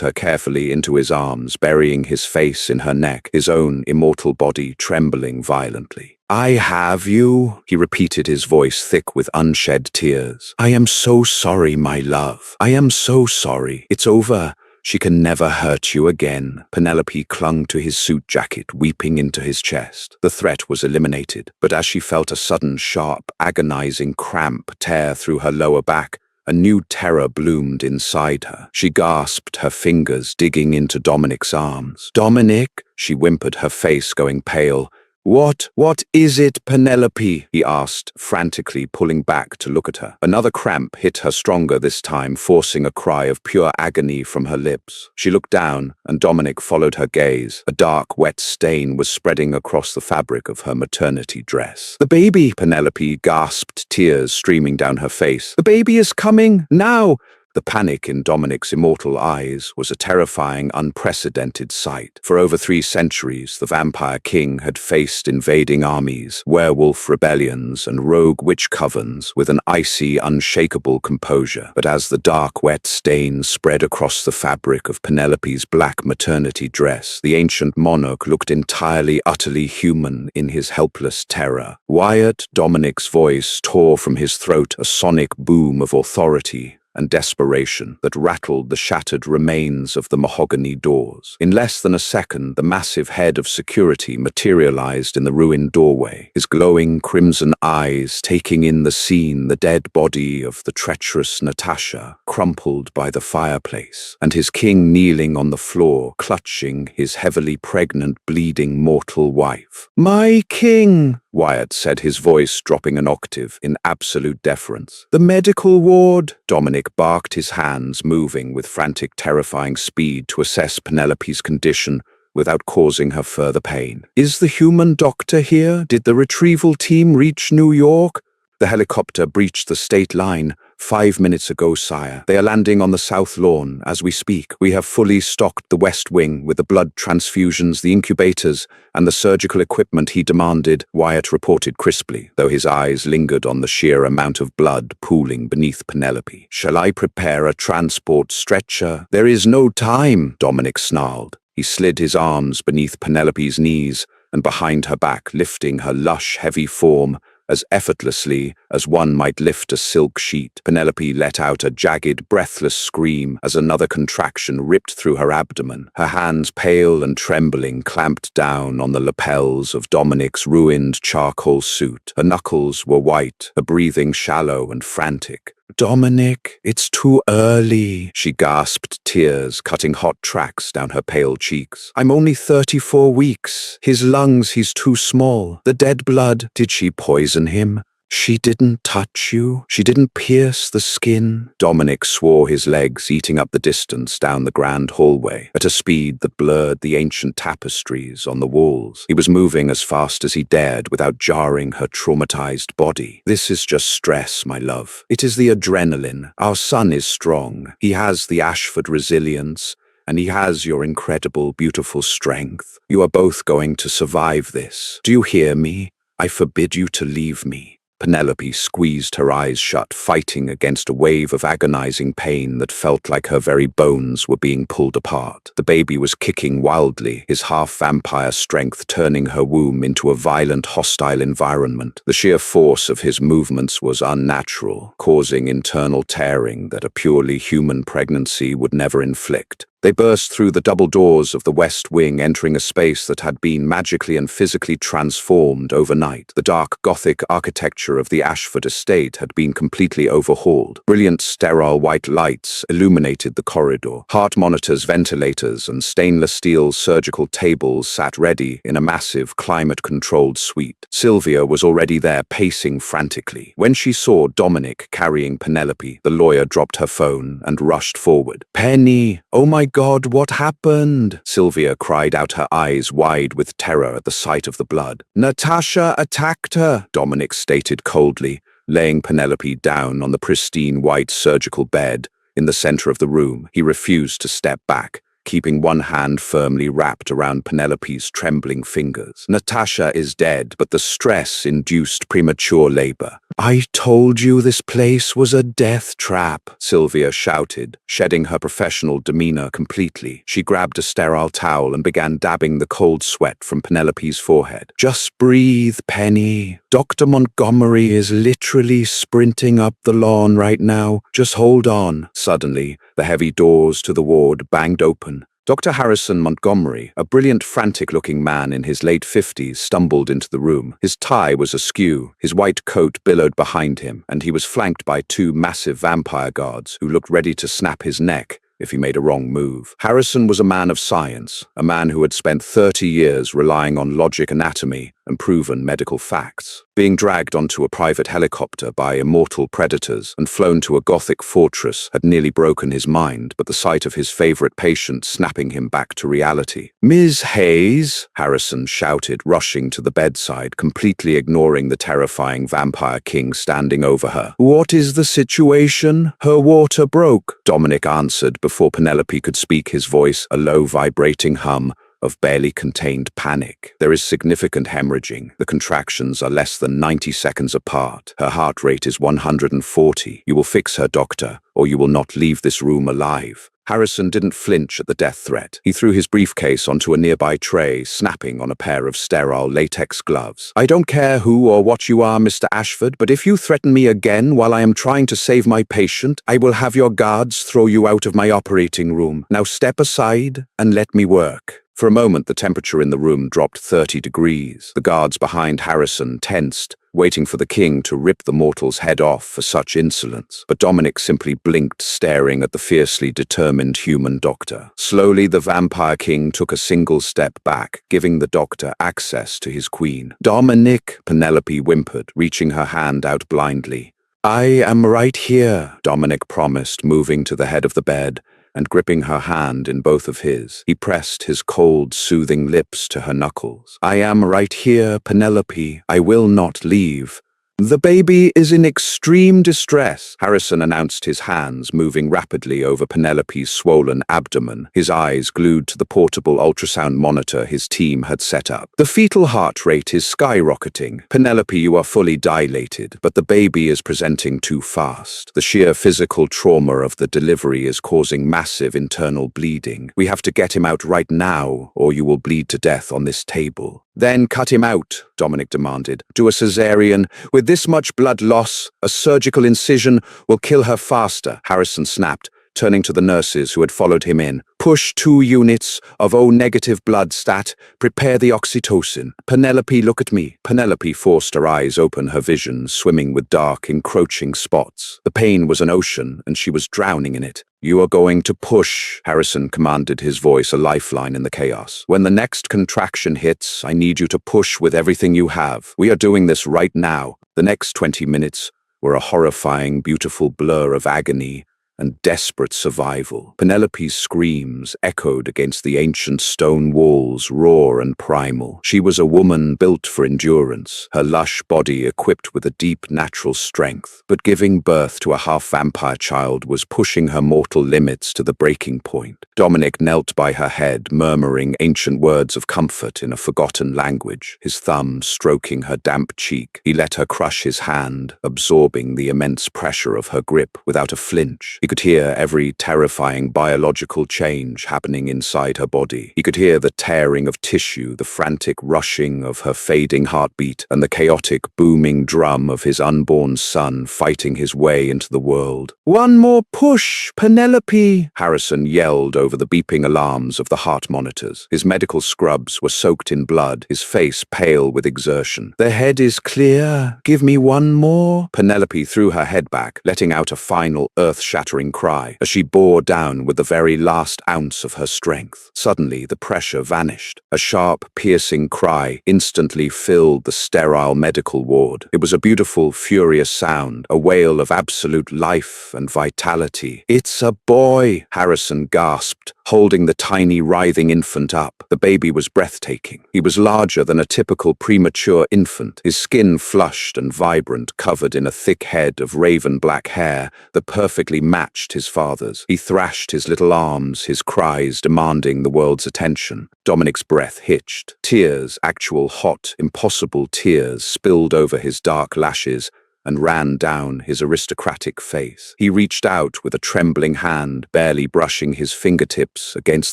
her carefully into his arms, burying his face in her neck, his own immortal body trembling violently. "I have you," he repeated, his voice thick with unshed tears. "I am so sorry, my love. I am so sorry. It's over. She can never hurt you again." Penelope clung to his suit jacket, weeping into his chest. The threat was eliminated, but as she felt a sudden, sharp, agonizing cramp tear through her lower back, a new terror bloomed inside her. She gasped, her fingers digging into Dominic's arms. "Dominic," she whimpered, her face going pale. What is it, Penelope?" he asked, frantically pulling back to look at her. Another cramp hit her stronger this time, forcing a cry of pure agony from her lips. She looked down, and Dominic followed her gaze. A dark, wet stain was spreading across the fabric of her maternity dress. "The baby!" Penelope gasped, tears streaming down her face. "The baby is coming, now!" The panic in Dominic's immortal eyes was a terrifying, unprecedented sight. For over 3 centuries, the Vampire King had faced invading armies, werewolf rebellions, and rogue witch covens with an icy, unshakable composure. But as the dark, wet stain spread across the fabric of Penelope's black maternity dress, the ancient monarch looked entirely, utterly human in his helpless terror. "Wyatt," Dominic's voice tore from his throat, a sonic boom of authority. and desperation that rattled the shattered remains of the mahogany doors. In less than a second, the massive head of security materialized in the ruined doorway, his glowing crimson eyes taking in the scene, the dead body of the treacherous Natasha, crumpled by the fireplace, and his king kneeling on the floor, clutching his heavily pregnant, bleeding mortal wife. "My king," Wyatt said, his voice dropping an octave in absolute deference. "The medical ward." Dominic barked, his hands moving with frantic, terrifying speed to assess Penelope's condition without causing her further pain. "Is the human doctor here? Did the retrieval team reach New York?" "The helicopter breached the state line 5 minutes ago, sire. They are landing on the south lawn as we speak. We have fully stocked the West Wing with the blood transfusions, the incubators, and the surgical equipment he demanded," Wyatt reported crisply, though his eyes lingered on the sheer amount of blood pooling beneath Penelope. "Shall I prepare a transport stretcher?" "There is no time," Dominic snarled. He slid his arms beneath Penelope's knees and behind her back, lifting her lush, heavy form as effortlessly as one might lift a silk sheet. Penelope let out a jagged, breathless scream as another contraction ripped through her abdomen. Her hands, pale and trembling, clamped down on the lapels of Dominic's ruined charcoal suit. Her knuckles were white, her breathing shallow and frantic. "Dominic, it's too early," she gasped, tears cutting hot tracks down her pale cheeks. "I'm only 34 weeks. His lungs, he's too small. The dead blood, did she poison him? She didn't touch you. She didn't pierce the skin." Dominic swore, his legs eating up the distance down the grand hallway at a speed that blurred the ancient tapestries on the walls. He was moving as fast as he dared without jarring her traumatized body. "This is just stress, my love. It is the adrenaline. Our son is strong. He has the Ashford resilience, and he has your incredible, beautiful strength. You are both going to survive this. Do you hear me? I forbid you to leave me." Penelope squeezed her eyes shut, fighting against a wave of agonizing pain that felt like her very bones were being pulled apart. The baby was kicking wildly, his half-vampire strength turning her womb into a violent, hostile environment. The sheer force of his movements was unnatural, causing internal tearing that a purely human pregnancy would never inflict. They burst through the double doors of the West Wing, entering a space that had been magically and physically transformed overnight. The dark Gothic architecture of the Ashford estate had been completely overhauled. Brilliant, sterile white lights illuminated the corridor. Heart monitors, ventilators, and stainless steel surgical tables sat ready in a massive, climate-controlled suite. Sylvia was already there, pacing frantically. When she saw Dominic carrying Penelope, the lawyer dropped her phone and rushed forward. "Penny, oh my God, what happened?" Sylvia cried out, her eyes wide with terror at the sight of the blood. "Natasha attacked her," Dominic stated coldly, laying Penelope down on the pristine white surgical bed in the center of the room. He refused to step back, keeping one hand firmly wrapped around Penelope's trembling fingers. "Natasha is dead, but the stress induced premature labor." "I told you this place was a death trap," Sylvia shouted, shedding her professional demeanor completely. She grabbed a sterile towel and began dabbing the cold sweat from Penelope's forehead. "Just breathe, Penny. Dr. Montgomery is literally sprinting up the lawn right now. Just hold on." Suddenly, the heavy doors to the ward banged open. Dr. Harrison Montgomery, a brilliant, frantic-looking man in his late 50s, stumbled into the room. His tie was askew, his white coat billowed behind him, and he was flanked by 2 massive vampire guards who looked ready to snap his neck if he made a wrong move. Harrison was a man of science, a man who had spent 30 years relying on logic, anatomy, and proven medical facts. Being dragged onto a private helicopter by immortal predators and flown to a Gothic fortress had nearly broken his mind, but the sight of his favorite patient snapping him back to reality. "Ms. Hayes," Harrison shouted, rushing to the bedside, completely ignoring the terrifying vampire king standing over her. "What is the situation?" "Her water broke," Dominic answered before Penelope could speak, his voice a low, vibrating hum of barely contained panic. "There is significant hemorrhaging. The contractions are less than 90 seconds apart. Her heart rate is 140. You will fix her, doctor, or you will not leave this room alive." Harrison didn't flinch at the death threat. He threw his briefcase onto a nearby tray, snapping on a pair of sterile latex gloves. "I don't care who or what you are, Mr. Ashford, but if you threaten me again while I am trying to save my patient, I will have your guards throw you out of my operating room. Now step aside and let me work." For a moment, the temperature in the room dropped 30 degrees. The guards behind Harrison tensed, waiting for the king to rip the mortal's head off for such insolence. But Dominic simply blinked, staring at the fiercely determined human doctor. Slowly, the vampire king took a single step back, giving the doctor access to his queen. "Dominic," Penelope whimpered, reaching her hand out blindly. "I am right here," Dominic promised, moving to the head of the bed and gripping her hand in both of his. He pressed his cold, soothing lips to her knuckles. "I am right here, Penelope. I will not leave." "The baby is in extreme distress," Harrison announced, his hands moving rapidly over Penelope's swollen abdomen, his eyes glued to the portable ultrasound monitor his team had set up. "The fetal heart rate is skyrocketing. Penelope, you are fully dilated, but the baby is presenting too fast. The sheer physical trauma of the delivery is causing massive internal bleeding. We have to get him out right now, or you will bleed to death on this table." "Then cut him out," Dominic demanded. "Do a cesarean. With this much blood loss, a surgical incision will kill her faster," Harrison snapped, turning to the nurses who had followed him in. "Push 2 units of O-negative blood stat. Prepare the oxytocin. Penelope, look at me." Penelope forced her eyes open, her vision swimming with dark, encroaching spots. The pain was an ocean, and she was drowning in it. "You are going to push," Harrison commanded, his voice a lifeline in the chaos. "When the next contraction hits, I need you to push with everything you have. We are doing this right now." The next 20 minutes were a horrifying, beautiful blur of agony and desperate survival. Penelope's screams echoed against the ancient stone walls, raw and primal. She was a woman built for endurance, her lush body equipped with a deep natural strength. But giving birth to a half-vampire child was pushing her mortal limits to the breaking point. Dominic knelt by her head, murmuring ancient words of comfort in a forgotten language, his thumb stroking her damp cheek. He let her crush his hand, absorbing the immense pressure of her grip without a flinch. He could hear every terrifying biological change happening inside her body. He could hear the tearing of tissue, the frantic rushing of her fading heartbeat, and the chaotic booming drum of his unborn son fighting his way into the world. "One more push, Penelope!" Harrison yelled over the beeping alarms of the heart monitors. His medical scrubs were soaked in blood, his face pale with exertion. "The head is clear. Give me one more." Penelope threw her head back, letting out a final earth-shattering cry as she bore down with the very last ounce of her strength. Suddenly, the pressure vanished. A sharp, piercing cry instantly filled the sterile medical ward. It was a beautiful, furious sound, a wail of absolute life and vitality. "It's a boy," Harrison gasped, holding the tiny, writhing infant up. The baby was breathtaking. He was larger than a typical premature infant, his skin flushed and vibrant, covered in a thick head of raven-black hair that perfectly matched his father's. He thrashed his little arms, his cries demanding the world's attention. Dominic's breath hitched. Tears, actual hot, impossible tears, spilled over his dark lashes and ran down his aristocratic face. He reached out with a trembling hand, barely brushing his fingertips against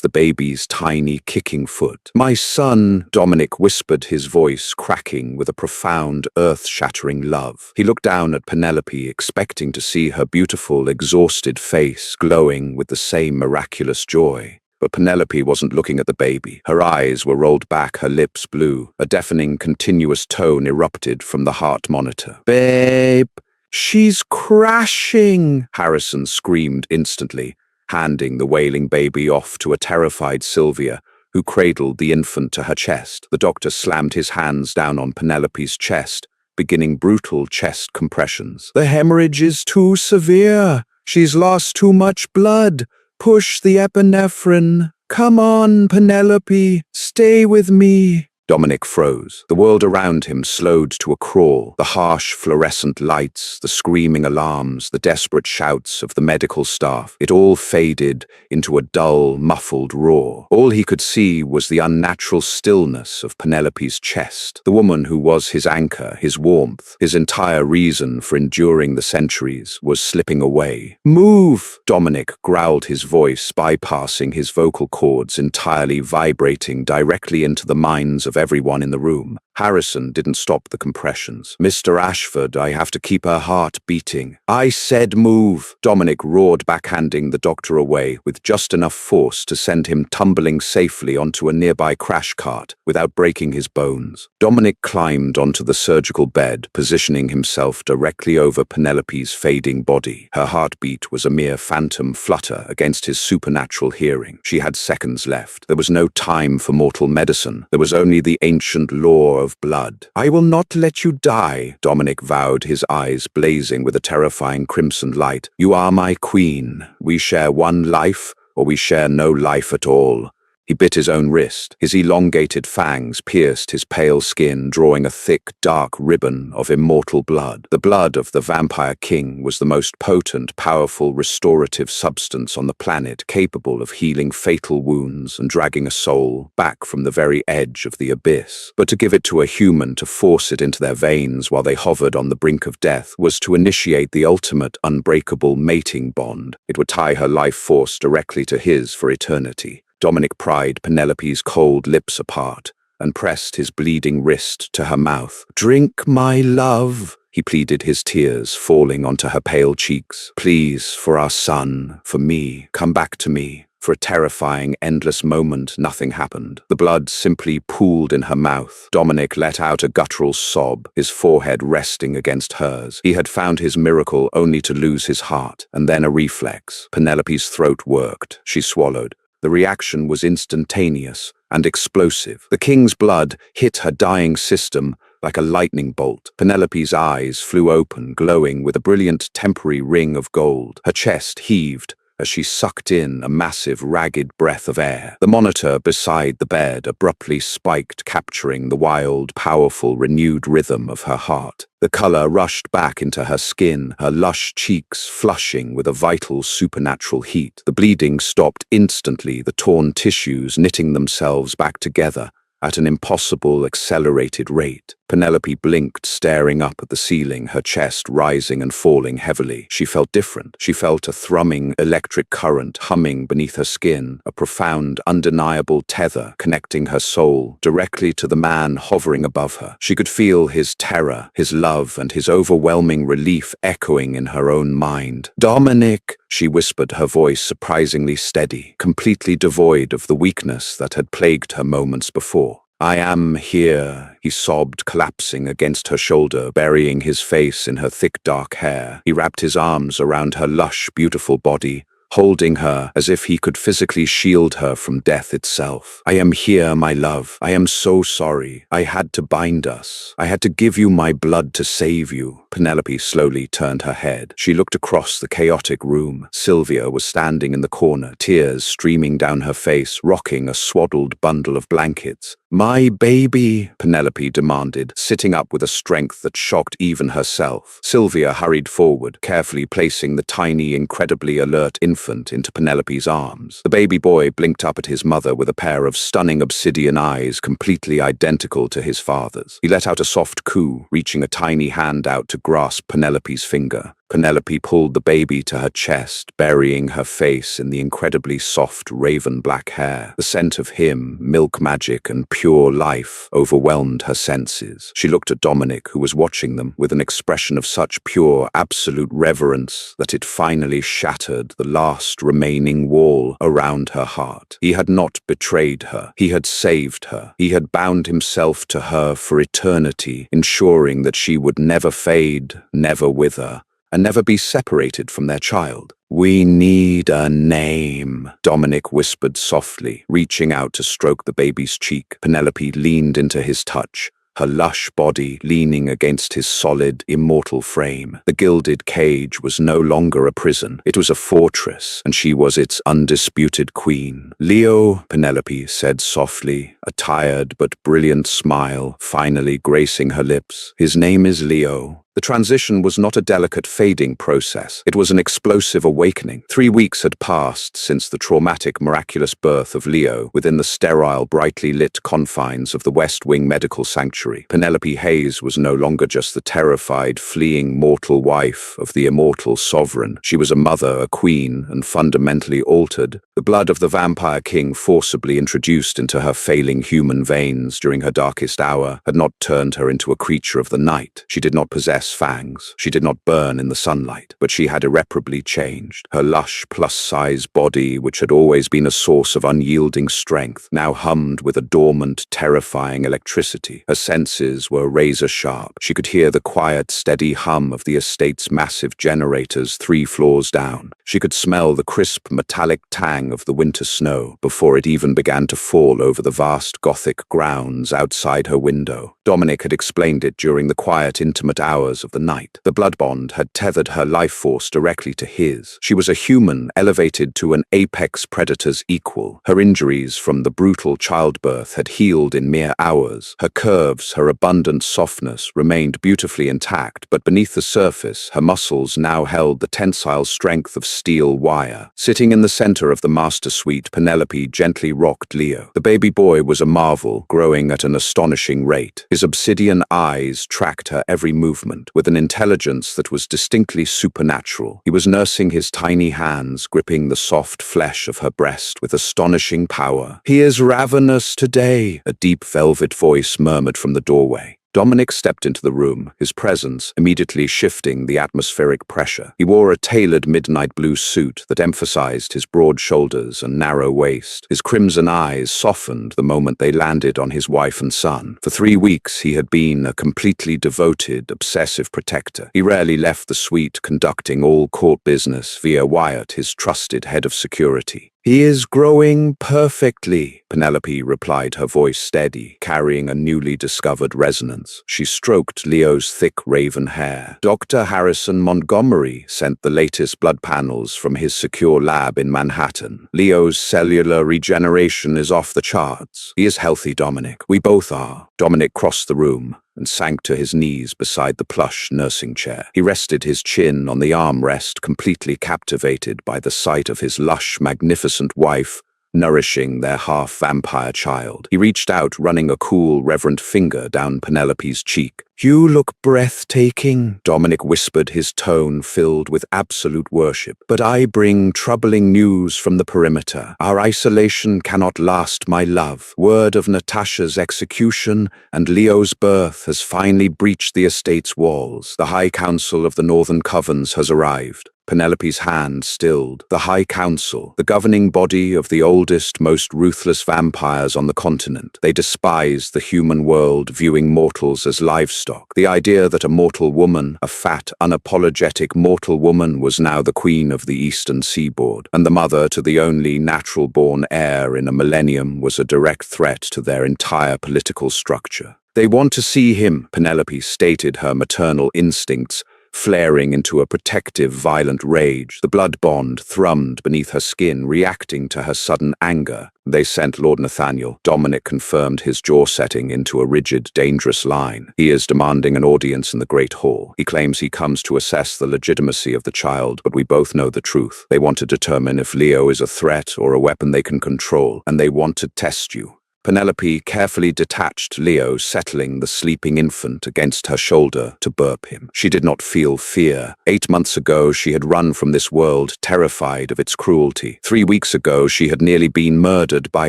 the baby's tiny, kicking foot. "My son," Dominic whispered, his voice cracking with a profound, earth-shattering love. He looked down at Penelope, expecting to see her beautiful, exhausted face glowing with the same miraculous joy. But Penelope wasn't looking at the baby. Her eyes were rolled back, her lips blue. A deafening, continuous tone erupted from the heart monitor. "Babe, she's crashing!" Harrison screamed instantly, handing the wailing baby off to a terrified Sylvia, who cradled the infant to her chest. The doctor slammed his hands down on Penelope's chest, beginning brutal chest compressions. "The hemorrhage is too severe. She's lost too much blood. Push the epinephrine. Come on, Penelope, stay with me." Dominic froze. The world around him slowed to a crawl. The harsh fluorescent lights, the screaming alarms, the desperate shouts of the medical staff. It all faded into a dull, muffled roar. All he could see was the unnatural stillness of Penelope's chest, the woman who was his anchor, his warmth, his entire reason for enduring the centuries, was slipping away. "Move!" Dominic growled, his voice bypassing his vocal cords, entirely vibrating directly into the minds of everyone in the room. Harrison didn't stop the compressions. "Mr. Ashford, I have to keep her heart beating." "I said move!" Dominic roared, backhanding the doctor away with just enough force to send him tumbling safely onto a nearby crash cart without breaking his bones. Dominic climbed onto the surgical bed, positioning himself directly over Penelope's fading body. Her heartbeat was a mere phantom flutter against his supernatural hearing. She had seconds left. There was no time for mortal medicine. There was only the ancient law of blood. "I will not let you die," Dominic vowed, his eyes blazing with a terrifying crimson light. "You are my queen. We share one life, or we share no life at all." He bit his own wrist. His elongated fangs pierced his pale skin, drawing a thick, dark ribbon of immortal blood. The blood of the vampire king was the most potent, powerful, restorative substance on the planet, capable of healing fatal wounds and dragging a soul back from the very edge of the abyss. But to give it to a human, to force it into their veins while they hovered on the brink of death, was to initiate the ultimate, unbreakable mating bond. It would tie her life force directly to his for eternity. Dominic pried Penelope's cold lips apart and pressed his bleeding wrist to her mouth. "Drink, my love," he pleaded, his tears falling onto her pale cheeks. "Please, for our son, for me, come back to me." For a terrifying, endless moment, nothing happened. The blood simply pooled in her mouth. Dominic let out a guttural sob, his forehead resting against hers. He had found his miracle only to lose his heart. And then a reflex. Penelope's throat worked. She swallowed. The reaction was instantaneous and explosive. The king's blood hit her dying system like a lightning bolt. Penelope's eyes flew open, glowing with a brilliant temporary ring of gold. Her chest heaved as she sucked in a massive, ragged breath of air. The monitor beside the bed abruptly spiked, capturing the wild, powerful, renewed rhythm of her heart. The color rushed back into her skin, her lush cheeks flushing with a vital, supernatural heat. The bleeding stopped instantly, the torn tissues knitting themselves back together at an impossible, accelerated rate. Penelope blinked, staring up at the ceiling, her chest rising and falling heavily. She felt different. She felt a thrumming electric current humming beneath her skin, a profound, undeniable tether connecting her soul directly to the man hovering above her. She could feel his terror, his love, and his overwhelming relief echoing in her own mind. "Dominic," she whispered, her voice surprisingly steady, completely devoid of the weakness that had plagued her moments before. "I am here," he sobbed, collapsing against her shoulder, burying his face in her thick dark hair. He wrapped his arms around her lush, beautiful body, holding her as if he could physically shield her from death itself. "I am here, my love. I am so sorry. I had to bind us. I had to give you my blood to save you." Penelope slowly turned her head. She looked across the chaotic room. Sylvia was standing in the corner, tears streaming down her face, rocking a swaddled bundle of blankets. "My baby," Penelope demanded, sitting up with a strength that shocked even herself. Sylvia hurried forward, carefully placing the tiny, incredibly alert infant into Penelope's arms. The baby boy blinked up at his mother with a pair of stunning obsidian eyes completely identical to his father's. He let out a soft coo, reaching a tiny hand out to grasp Penelope's finger. Penelope pulled the baby to her chest, burying her face in the incredibly soft raven-black hair. The scent of him, milk magic and pure life, overwhelmed her senses. She looked at Dominic, who was watching them, with an expression of such pure, absolute reverence that it finally shattered the last remaining wall around her heart. He had not betrayed her. He had saved her. He had bound himself to her for eternity, ensuring that she would never fade, never wither, and never be separated from their child. "We need a name," Dominic whispered softly, reaching out to stroke the baby's cheek. Penelope leaned into his touch, her lush body leaning against his solid, immortal frame. The gilded cage was no longer a prison. It was a fortress, and she was its undisputed queen. "Leo," Penelope said softly, a tired but brilliant smile finally gracing her lips. "His name is Leo." The transition was not a delicate fading process. It was an explosive awakening. 3 weeks had passed since the traumatic, miraculous birth of Leo within the sterile, brightly lit confines of the West Wing Medical Sanctuary. Penelope Hayes was no longer just the terrified, fleeing mortal wife of the immortal sovereign. She was a mother, a queen, and fundamentally altered. The blood of the vampire king forcibly introduced into her failing human veins during her darkest hour had not turned her into a creature of the night. She did not possess fangs. She did not burn in the sunlight, but she had irreparably changed. Her lush, plus-size body, which had always been a source of unyielding strength, now hummed with a dormant, terrifying electricity. Her senses were razor-sharp. She could hear the quiet, steady hum of the estate's massive generators 3 floors down. She could smell the crisp, metallic tang of the winter snow before it even began to fall over the vast Gothic grounds outside her window. Dominic had explained it during the quiet, intimate hours of the night. The blood bond had tethered her life force directly to his. She was a human elevated to an apex predator's equal. Her injuries from the brutal childbirth had healed in mere hours. Her curves, her abundant softness remained beautifully intact, but beneath the surface, her muscles now held the tensile strength of steel wire. Sitting in the center of the master suite, Penelope gently rocked Leo. The baby boy was a marvel, growing at an astonishing rate. His obsidian eyes tracked her every movement with an intelligence that was distinctly supernatural. He was nursing his tiny hands, gripping the soft flesh of her breast with astonishing power. "He is ravenous today," a deep velvet voice murmured from the doorway. Dominic stepped into the room, his presence immediately shifting the atmospheric pressure. He wore a tailored midnight blue suit that emphasized his broad shoulders and narrow waist. His crimson eyes softened the moment they landed on his wife and son. For 3 weeks, he had been a completely devoted, obsessive protector. He rarely left the suite, conducting all court business via Wyatt, his trusted head of security. "He is growing perfectly," Penelope replied, her voice steady, carrying a newly discovered resonance. She stroked Leo's thick raven hair. "Dr. Harrison Montgomery sent the latest blood panels from his secure lab in Manhattan. Leo's cellular regeneration is off the charts. He is healthy, Dominic. We both are." Dominic crossed the room and sank to his knees beside the plush nursing chair. He rested his chin on the armrest, completely captivated by the sight of his lush, magnificent wife nourishing their half-vampire child. He reached out, running a cool, reverent finger down Penelope's cheek. "You look breathtaking," Dominic whispered, his tone filled with absolute worship. "But I bring troubling news from the perimeter. Our isolation cannot last, my love. Word of Natasha's execution and Leo's birth has finally breached the estate's walls. The High Council of the Northern Covens has arrived." Penelope's hand stilled. The High Council, the governing body of the oldest, most ruthless vampires on the continent. They despised the human world, viewing mortals as livestock. The idea that a mortal woman, a fat, unapologetic mortal woman, was now the queen of the eastern seaboard, and the mother to the only natural-born heir in a millennium, was a direct threat to their entire political structure. "They want to see him," Penelope stated, her maternal instincts flaring into a protective, violent rage. The blood bond thrummed beneath her skin, reacting to her sudden anger. "They sent Lord Nathaniel." Dominic confirmed, his jaw setting into a rigid, dangerous line. "He is demanding an audience in the Great Hall. He claims he comes to assess the legitimacy of the child, but we both know the truth. They want to determine if Leo is a threat or a weapon they can control, and they want to test you." Penelope carefully detached Leo, settling the sleeping infant against her shoulder to burp him. She did not feel fear. 8 months ago, she had run from this world, terrified of its cruelty. 3 weeks ago, she had nearly been murdered by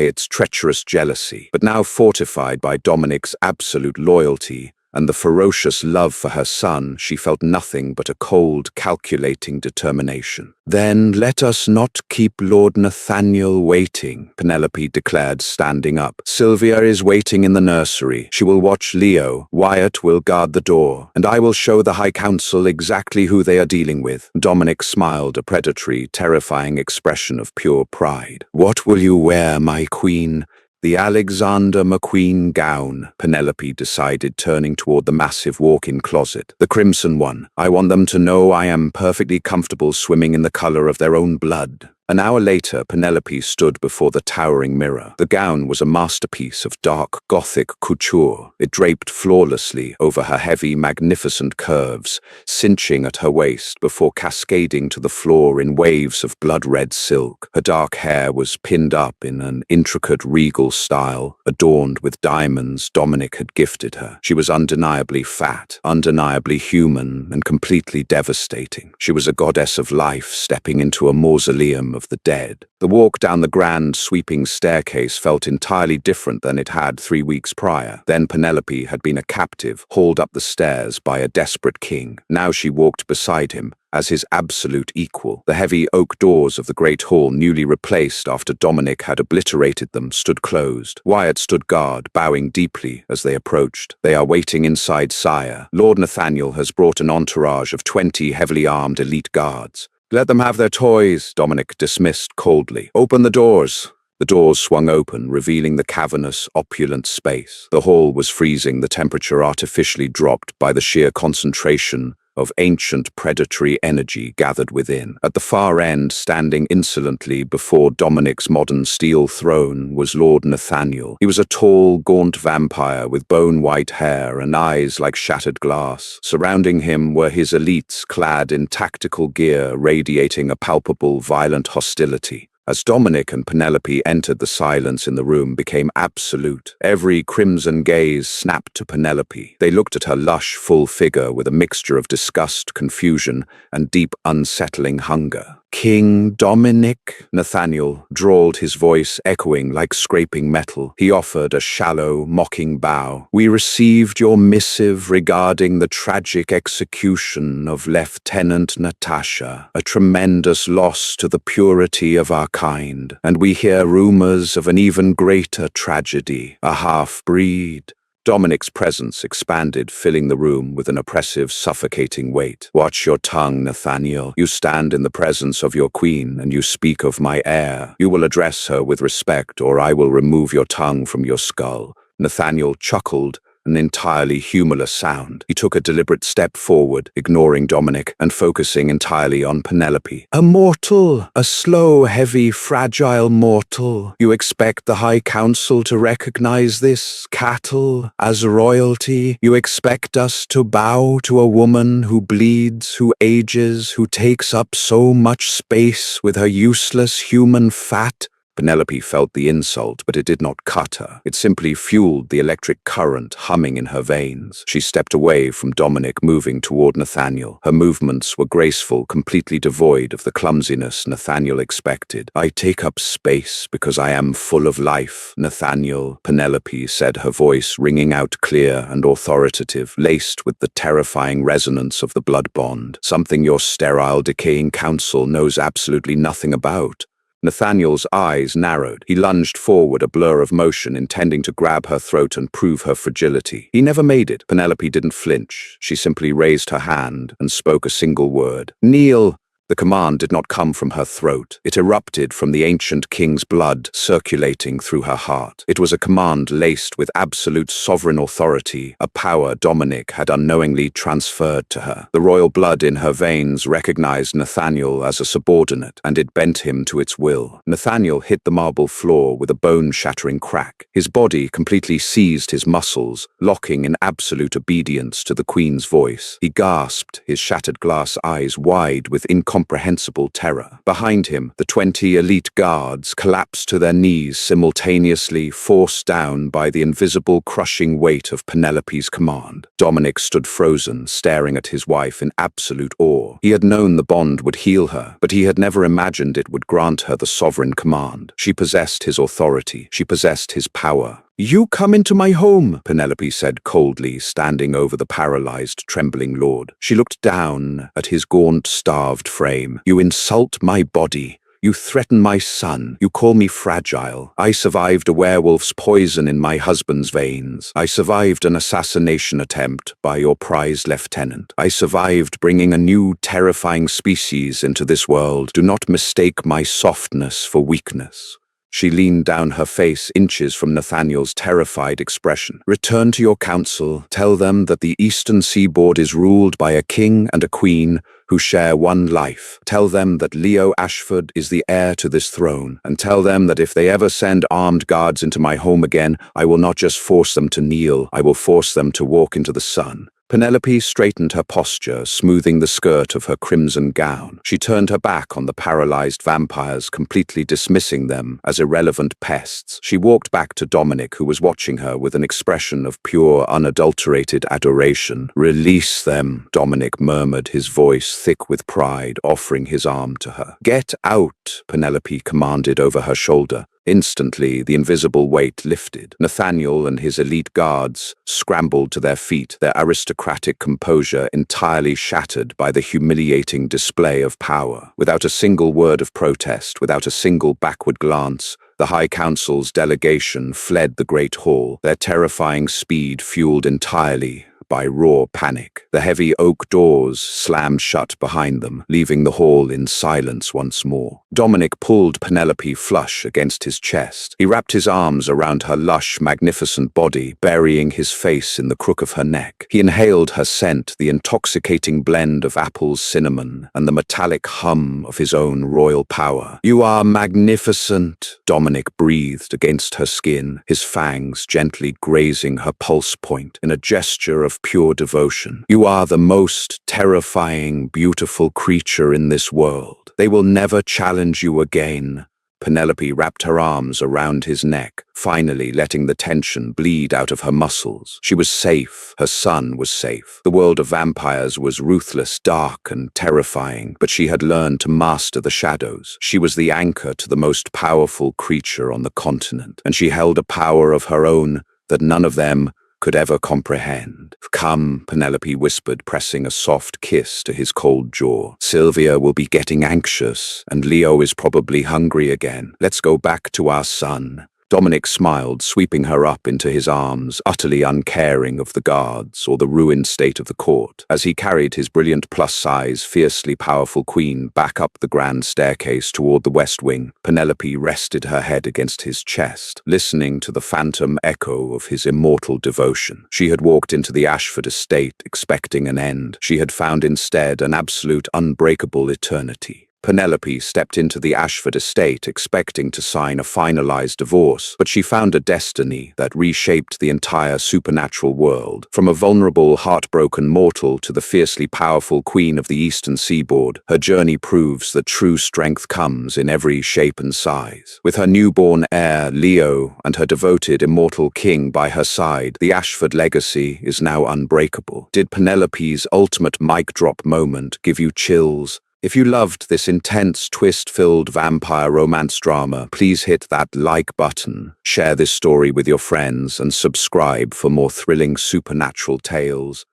its treacherous jealousy. But now, fortified by Dominic's absolute loyalty and the ferocious love for her son, she felt nothing but a cold, calculating determination. "Then let us not keep Lord Nathaniel waiting," Penelope declared, standing up. "Sylvia is waiting in the nursery. She will watch Leo. Wyatt will guard the door, and I will show the High Council exactly who they are dealing with." Dominic smiled, a predatory, terrifying expression of pure pride. "What will you wear, my queen?" The Alexander McQueen gown, Penelope decided, turning toward the massive walk-in closet. The crimson one. I want them to know I am perfectly comfortable swimming in the color of their own blood. An hour later, Penelope stood before the towering mirror. The gown was a masterpiece of dark Gothic couture. It draped flawlessly over her heavy, magnificent curves, cinching at her waist before cascading to the floor in waves of blood-red silk. Her dark hair was pinned up in an intricate, regal style, adorned with diamonds Dominic had gifted her. She was undeniably fat, undeniably human, and completely devastating. She was a goddess of life stepping into a mausoleum of the dead. The walk down the grand, sweeping staircase felt entirely different than it had 3 weeks prior. Then Penelope had been a captive, hauled up the stairs by a desperate king. Now she walked beside him, as his absolute equal. The heavy oak doors of the great hall, newly replaced after Dominic had obliterated them, stood closed. Wyatt stood guard, bowing deeply as they approached. They are waiting inside, sire. Lord Nathaniel has brought an entourage of 20 heavily armed elite guards. Let them have their toys, Dominic dismissed coldly. Open the doors. The doors swung open, revealing the cavernous, opulent space. The hall was freezing, the temperature artificially dropped by the sheer concentration of ancient predatory energy gathered within. At the far end, standing insolently before Dominic's modern steel throne, was Lord Nathaniel. He was a tall, gaunt vampire with bone-white hair and eyes like shattered glass. Surrounding him were his elites, clad in tactical gear, radiating a palpable, violent hostility. As Dominic and Penelope entered, the silence in the room became absolute. Every crimson gaze snapped to Penelope. They looked at her lush, full figure with a mixture of disgust, confusion, and deep, unsettling hunger. King Dominic, Nathaniel drawled, his voice echoing like scraping metal. He offered a shallow, mocking bow. We received your missive regarding the tragic execution of Lieutenant Natasha, a tremendous loss to the purity of our kind, and we hear rumors of an even greater tragedy, a half-breed. Dominic's presence expanded, filling the room with an oppressive, suffocating weight. Watch your tongue, Nathaniel. You stand in the presence of your queen, and you speak of my heir. You will address her with respect, or I will remove your tongue from your skull. Nathaniel chuckled, an entirely humorless sound. He took a deliberate step forward, ignoring Dominic and focusing entirely on Penelope. A mortal, a slow, heavy, fragile mortal. You expect the High Council to recognize this cattle as royalty? You expect us to bow to a woman who bleeds, who ages, who takes up so much space with her useless human fat? Penelope felt the insult, but it did not cut her. It simply fueled the electric current humming in her veins. She stepped away from Dominic, moving toward Nathaniel. Her movements were graceful, completely devoid of the clumsiness Nathaniel expected. I take up space because I am full of life, Nathaniel, Penelope said, her voice ringing out clear and authoritative, laced with the terrifying resonance of the blood bond, something your sterile, decaying council knows absolutely nothing about. Nathaniel's eyes narrowed. He lunged forward, a blur of motion, intending to grab her throat and prove her fragility. He never made it. Penelope didn't flinch. She simply raised her hand and spoke a single word. Kneel! The command did not come from her throat. It erupted from the ancient king's blood circulating through her heart. It was a command laced with absolute sovereign authority, a power Dominic had unknowingly transferred to her. The royal blood in her veins recognized Nathaniel as a subordinate, and it bent him to its will. Nathaniel hit the marble floor with a bone-shattering crack. His body completely seized his muscles, locking in absolute obedience to the queen's voice. He gasped, his shattered glass eyes wide with incomprehensible terror. Behind him, the 20 elite guards collapsed to their knees simultaneously, forced down by the invisible, crushing weight of Penelope's command. Dominic stood frozen, staring at his wife in absolute awe. He had known the bond would heal her, but he had never imagined it would grant her the sovereign command. She possessed his authority. She possessed his power. You come into my home, Penelope said coldly, standing over the paralyzed, trembling lord. She looked down at his gaunt, starved frame. You insult my body. You threaten my son. You call me fragile. I survived a werewolf's poison in my husband's veins. I survived an assassination attempt by your prized lieutenant. I survived bringing a new, terrifying species into this world. Do not mistake my softness for weakness. She leaned down, her face inches from Nathaniel's terrified expression. "Return to your council. Tell them that the eastern seaboard is ruled by a king and a queen who share one life. Tell them that Leo Ashford is the heir to this throne, and tell them that if they ever send armed guards into my home again, I will not just force them to kneel, I will force them to walk into the sun." Penelope straightened her posture, smoothing the skirt of her crimson gown. She turned her back on the paralyzed vampires, completely dismissing them as irrelevant pests. She walked back to Dominic, who was watching her with an expression of pure, unadulterated adoration. "Release them," Dominic murmured, his voice thick with pride, offering his arm to her. "Get out," Penelope commanded over her shoulder. Instantly, the invisible weight lifted. Nathaniel and his elite guards scrambled to their feet, their aristocratic composure entirely shattered by the humiliating display of power. Without a single word of protest, without a single backward glance, the High Council's delegation fled the Great Hall, their terrifying speed fueled entirely by raw panic. The heavy oak doors slammed shut behind them, leaving the hall in silence once more. Dominic pulled Penelope flush against his chest. He wrapped his arms around her lush, magnificent body, burying his face in the crook of her neck. He inhaled her scent, the intoxicating blend of apples, cinnamon, and the metallic hum of his own royal power. "You are magnificent," Dominic breathed against her skin, his fangs gently grazing her pulse point in a gesture of pure devotion. "You are the most terrifying, beautiful creature in this world. They will never challenge you again." Penelope wrapped her arms around his neck, finally letting the tension bleed out of her muscles. She was safe. Her son was safe. The world of vampires was ruthless, dark, and terrifying, but she had learned to master the shadows. She was the anchor to the most powerful creature on the continent, and she held a power of her own that none of them could ever comprehend. "Come," Penelope whispered, pressing a soft kiss to his cold jaw. "Sylvia will be getting anxious, and Leo is probably hungry again. Let's go back to our son." Dominic smiled, sweeping her up into his arms, utterly uncaring of the guards or the ruined state of the court. As he carried his brilliant plus-size, fiercely powerful queen back up the grand staircase toward the west wing, Penelope rested her head against his chest, listening to the phantom echo of his immortal devotion. She had walked into the Ashford estate expecting an end. She had found instead an absolute, unbreakable eternity. Penelope stepped into the Ashford estate expecting to sign a finalized divorce, but she found a destiny that reshaped the entire supernatural world. From a vulnerable, heartbroken mortal to the fiercely powerful queen of the eastern seaboard, her journey proves that true strength comes in every shape and size. With her newborn heir, Leo, and her devoted immortal king by her side, the Ashford legacy is now unbreakable. Did Penelope's ultimate mic drop moment give you chills? If you loved this intense, twist-filled vampire romance drama, please hit that like button, share this story with your friends, and subscribe for more thrilling supernatural tales.